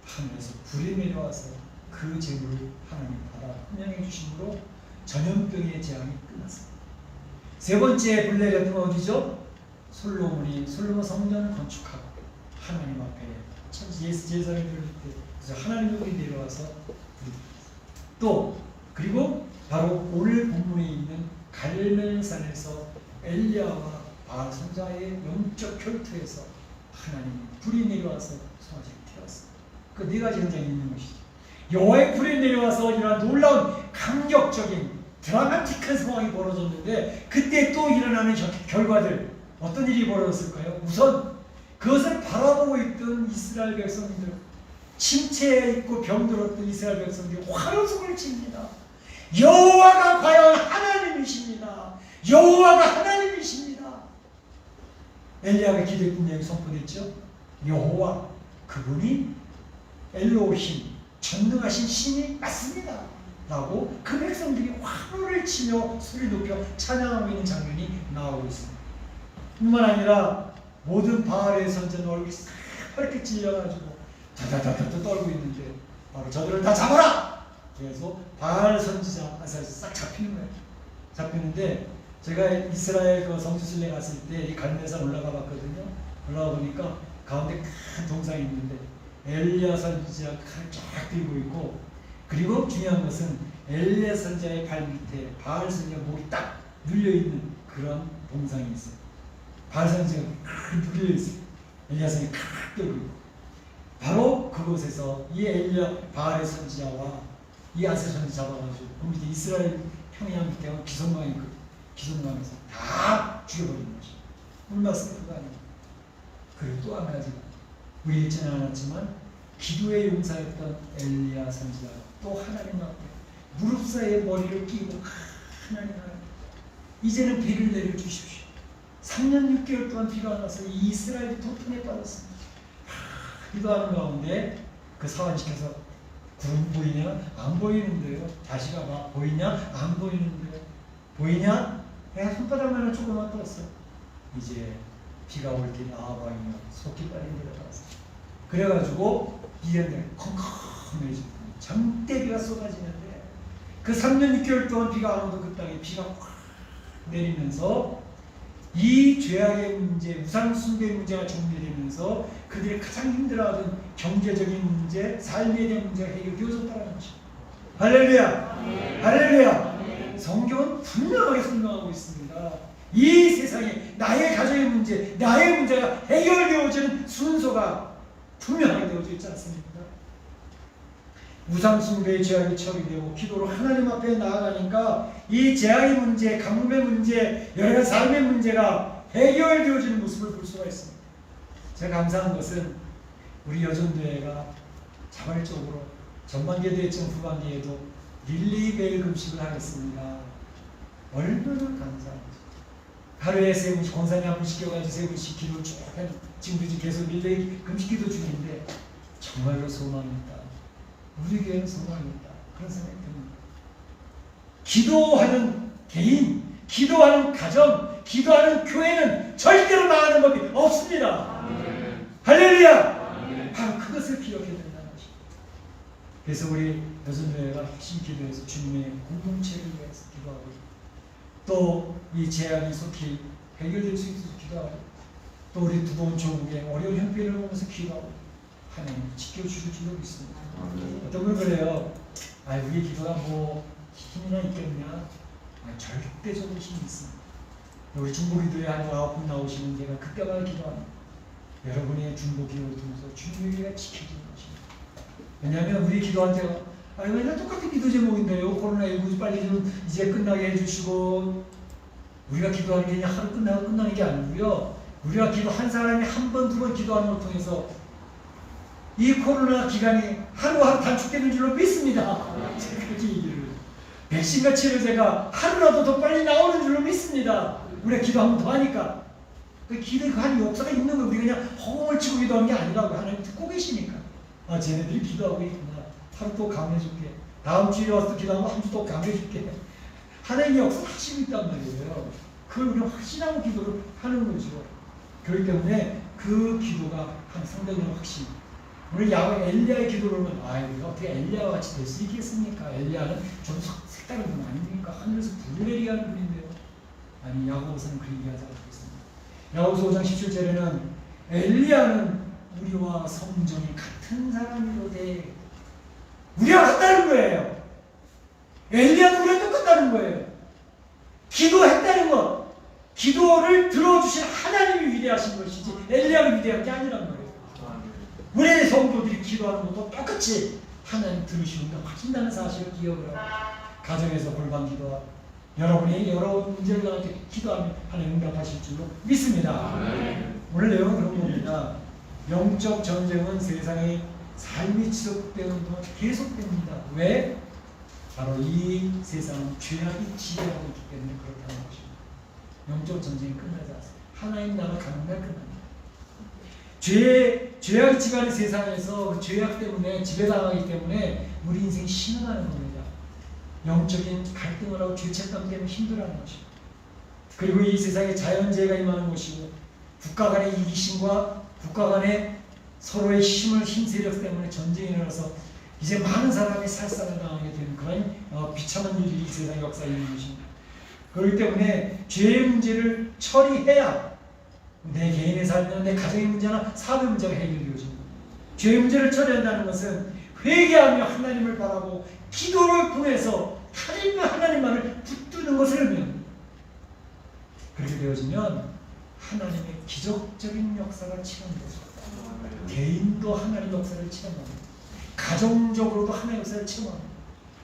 하늘에서 불이 내려와서 그 제물을 하나님 받아 분양해 주심으로 전염병의 재앙이 끝났습니다. 세 번째 불 내렸던 건 어디죠? 솔로몬 성전을 건축하고 하나님 앞에 예수 제사를 드릴 때 그래서 하나님의 불이 내려와서 또 그리고 바로 오늘 본문에 있는 갈멜산에서 엘리야와 바알 선자의 영적 혈투에서 하나님이 불이 내려와서 소아지를 태웠습니다. 그 네 가지 현장이 있는 것이죠. 여호와의 불이 내려와서 이러한 놀라운 감격적인 드라마틱한 상황이 벌어졌는데 그때 또 일어나는 결과들 어떤 일이 벌어졌을까요? 우선 그것을 바라보고 있던 이스라엘 백성들 침체에 있고 병들었던 이스라엘 백성들이 환호성을 칩니다. 여호와가 과연 하나님이십니다. 여호와가 하나님이십니다. 엘리야가 기도에 분명히 선포됐죠. 여호와 그분이 엘로힘 전능하신 신이 맞습니다 라고 그 백성들이 환호를 치며 소리 높여 찬양하고 있는 장면이 나오고 있습니다. 뿐만 아니라 모든 바알의 선자는 얼굴이 새파랗게 찔려가지고 다다다다 떨고 있는데 바로 저들을 다 잡아라! 그래서 바알 선지자 아사에서 싹 잡히는 거예요. 잡히는데 제가 이스라엘 그 성지순례 갔을 때 이 갈멜산 올라가 봤거든요. 올라가 보니까 가운데 큰 동상이 있는데 엘리야 선지자가 칼을 쫙 들고 있고 그리고 중요한 것은 엘리야 선지자의 발 밑에 바알 선지자 목이 딱 눌려있는 그런 동상이 있어요. 바알 선지자가 눌려 있어요. 엘리야 선지자가 들고 있고 바로 그곳에서 이 엘리야 바알의 선지자와 이 아세 선지자 잡아가지고 그 밑에 이스라엘 평양 밑에 기성강이 있거든요. 기성강에서 다 죽여버리는 것이죠. 얼마스 그거 아니에요. 그리고 또 한 가지가 우리 읽지는 않았지만 기도에 용사였던 엘리야 선지자가 또 하나님 앞에 무릎 사이에 머리를 끼고 하나님 이제는 비를 내려주십시오. 3년 6개월 동안 비가 안 와서 이 이스라엘이 도통에 빠졌습니다. 기도하는 가운데 그 사환시켜서 구름 보이냐? 안 보이는데요. 다시 가봐. 보이냐? 안 보이는데요. 보이냐? 내가 손바닥만한 조금만 떴어. 이제 비가 올 길이 아바이며 속기 빨리 내려가서 그래가지고 이랬는데 컴컴해지고 장대비가 쏟아지는데 그 3년 6개월 동안 비가 안 오던 그 땅에 비가 확 내리면서 이 죄악의 문제, 우상숭배의 문제가 정리되면서 그들이 가장 힘들어하던 경제적인 문제, 삶에 대한 문제가 해결되어졌다는 것입니다. 할렐루야! 할렐루야! 성경은 분명하게 설명하고 있습니다. 이 세상에 나의 가정의 문제, 나의 문제가 해결되어지는 순서가 분명하게 되어져 있지 않습니까? 우상숭배의 죄악이 처리되고 기도로 하나님 앞에 나아가니까 이 죄악의 문제, 가뭄의 문제, 여러 가지 삶의 문제가 해결되어지는 모습을 볼 수가 있습니다. 제가 감사한 것은 우리 여전도회가 자발적으로 전반기에도 했지만 후반기에도 릴레이 벨 금식을 하겠습니다. 얼마나 감사합니다. 하루에 3분씩 권사님 한 분씩 껴가지고 3분씩 기도를 쭉 하는 지금도 계속 릴레이 금식 기도 중인데 정말로 소망입니다. 우리 교회는 소망입니다. 그런 생각이 듭니다. 기도하는 개인, 기도하는 가정, 기도하는 교회는 절대로 망하는 법이 없습니다. 할렐루야! 바로 그것을 기억해야 된다는 것입니다. 그래서 우리 여전도회가 핵심 기도해서 주님의 공동체를 위해서 기도하고 또 이 재앙이 속히 해결될 수 있어서 기도하고 또 우리 두번 조국의 어려운 형편을 보면서 기도하고 하나님 지켜주실 줄로 믿습니다. 어떤 분 그래요. 우리 기도가 뭐 힘이나 있겠냐? 절대적으로 힘이 있습니다. 우리 중보기도에 한 9분 나오시는 제가 그때마다 기도합니다. 여러분의 중보기도를 통해서 주님의 기회가 지켜지는 것입니다. 왜냐하면 우리 기도한 제가 맨날 똑같은 기도 제목인데요. 코로나19 빨리 좀 이제 끝나게 해주시고 우리가 기도하는 게 그냥 하루 끝나고 끝나는 게 아니고요. 우리가 한 사람이 한 번, 2번 기도하는 걸 통해서 이 코로나 기간이 하루하루 단축되는 줄로 믿습니다. 제가 그렇게 얘기를 백신과 치료제가 하루라도 더 빨리 나오는 줄로 믿습니다. 우리가 기도 한 번 더 하니까 그 기도가 한 역사가 있는 거예요. 우리가 그냥 허공을 치고 기도하는 게 아니라고 하나님 듣고 계시니까 쟤네들이 기도하고 있구나. 하루 또 강해줄게. 다음 주에 와서 또 기도하면 한 주 또 강해줄게. 하나님의 역사를 하시고 있단 말이에요. 그걸 우리가 확신하고 기도를 하는 거죠. 그렇기 때문에 그 기도가 상당히 확신. 우리 야곱 엘리야의 기도를 보면 우리가 어떻게 엘리야와 같이 될 수 있겠습니까? 엘리야는 좀 색다른 분 아닙니까? 하늘에서 불을 내리게 하는 분인데요. 아니, 야고보서는 그렇게 얘기하지 않고 있습니다. 야고보서 5장 17절에는 엘리야는 우리와 성정이 같은 사람이로되, 우리와 같다는 거예요. 엘리야는 우리와 똑같다는 거예요. 기도했다는 것, 기도를 들어주신 하나님이 위대하신 것이지 엘리야가 위대한 게 아니란 거예요. 우리 성도들이 기도하는 것도 똑같이 하나님 들으시는 거 확신나는 사실을 기억을 하고, 가정에서 골방 기도하고 여러분이 여러 문제를 가지고 기도하면 하나님 응답하실 줄로 믿습니다. 오늘 내용은 그런 겁니다. 영적 전쟁은 세상의 삶이 지속되는 동안 계속됩니다. 왜? 바로 이 세상은 죄악이 지배하고 있기 때문에 그렇다는 것입니다. 영적 전쟁이 끝나지 않습니다. 하나님 나라 가는 날 끝납니다. 죄악이 지배하는 세상에서 죄악 때문에 지배당하기 때문에 우리 인생이 신음하는 겁니다. 영적인 갈등을 하고 죄책감 때문에 힘들어하는 것입니다. 그리고 이 세상에 자연재해가 임하는 것이고, 국가 간의 이기심과 국가 간의 서로의 힘세력 때문에 전쟁이 일어나서 이제 많은 사람이 살상을 당하게 되는 그런 비참한 일이 이 세상 역사에 있는 것입니다. 그렇기 때문에 죄의 문제를 처리해야 내 개인의 삶이나 내 가정의 문제나 사업의 문제가 해결되어집니다. 죄의 문제를 처리한다는 것은 회개하며 하나님을 바라고 기도를 통해서 하나님만을 붙드는 것을 의미합니다. 그렇게 되어지면 하나님의 기적적인 역사가 체험되죠. 개인도 하나님의 역사를 체험합니다. 가정적으로도 하나님의 역사를 체험합니다.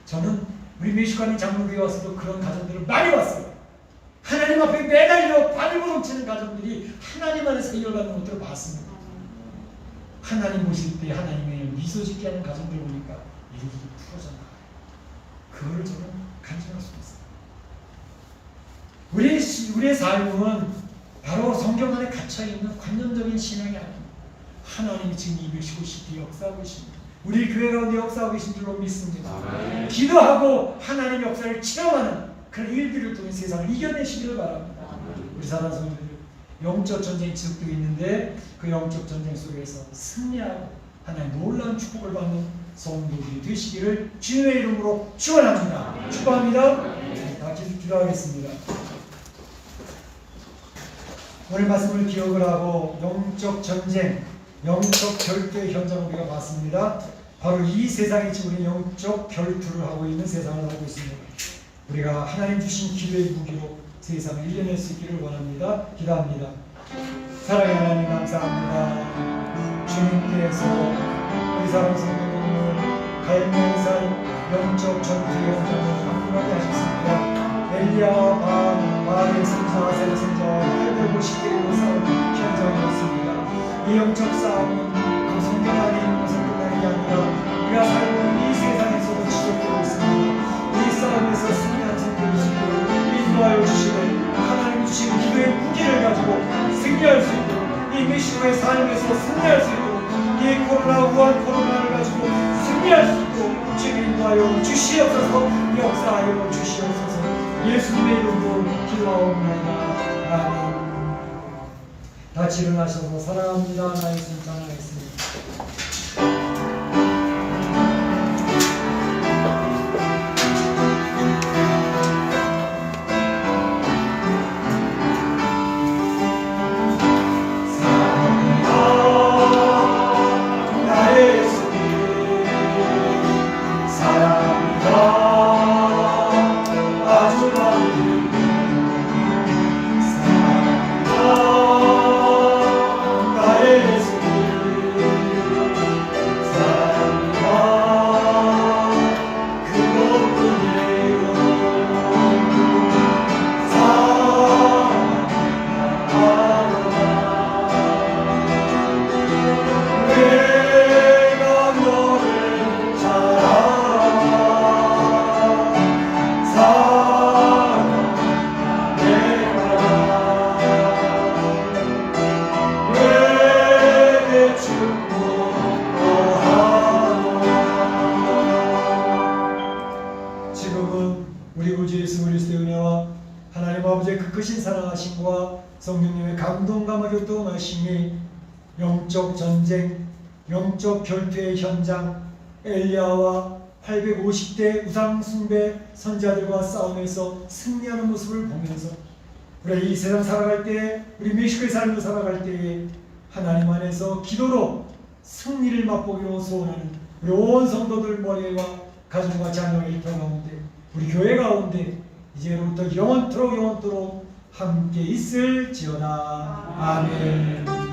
저는 우리 미식관인 장로교회 와서도 그런 가정들을 많이 봤어요. 하나님 앞에 매달려 발버둥치는 가정들이 하나님 안에서 해결받는 것들을 봤습니다. 하나님 보실 때 하나님의 미소 짓게 하는 가정들 보니까 일이 풀어져 나가요. 그거를 저는 간증할 수 있어요. 우리의 삶은 바로 성경 안에 갇혀있는 관념적인 신앙이 아닙니다. 하나님이 지금 250기 역사하고 계십니다. 우리 교회 가운데 역사하고 계신 줄로 믿습니다. 기도하고 하나님의 역사를 체험하는 그런 일들을 통해 세상을 이겨내시기를 바랍니다. 우리 사랑하는 성도들, 영적 전쟁이 지속되고 있는데 그 영적 전쟁 속에서 승리하고 하나님의 놀라운 축복을 받는 성도들이 되시기를 주님의 이름으로 축원합니다. 축복합니다. 다 같이 기도하겠습니다. 오늘 말씀을 기억을 하고 영적 전쟁, 영적 결투의 현장을 우리가 봤습니다. 바로 이 세상이 지금 우리 영적 결투를 하고 있는 세상을 알고 있습니다. 우리가 하나님 주신 기도의 무기로 세상을 이겨낼 수 있기를 원합니다. 기도합니다. 사랑의 하나님 감사합니다. 주님께서 우리 사랑 성도님을 갈멜산 영적 전투의 현장을 강건하게 하셨습니다. 엘리야와 바알의 승자, 아셀의 승자와 850개의 싸움 현장이었습니다. 이 영적 싸움은 그 성경 안에 있는 것을 끝나는 게 아니라 우리가 살고 있는 이 세상에서도 지속되고 있습니다. 이 싸움에서 승리한 성도들을 인도하여 주시는 하나님 주신 기도의 무기를 가지고 승리할 수 있도록, 이 메시아의 삶에서 승리할 수 있도록, 이 코로나 우한 코로나를 가지고 승리할 수 있도록 주님 인도하여 주시옵소서. 역사하여 주시옵소서. 예수님의 이름으로 기도하옵나이다. 아멘. 같이 일어나셔서 사랑합니다. 나의 예수님 찬양하겠습니다. 나의 예수님 성령님의 감동감화 교통하심이 영적 전쟁, 영적 결투의 현장, 엘리야와 850대 우상 숭배 선지자들과 싸우면서 승리하는 모습을 보면서 우리 이 세상 살아갈 때, 우리 멕시코의 삶을 살아갈 때에 하나님 안에서 기도로 승리를 맛보기로 소원하는 우리 온 성도들 머리와 가정과 자녀의 일터 가운데, 우리 교회 가운데 이제부터 영원토록 함께 있을지어다. 아멘.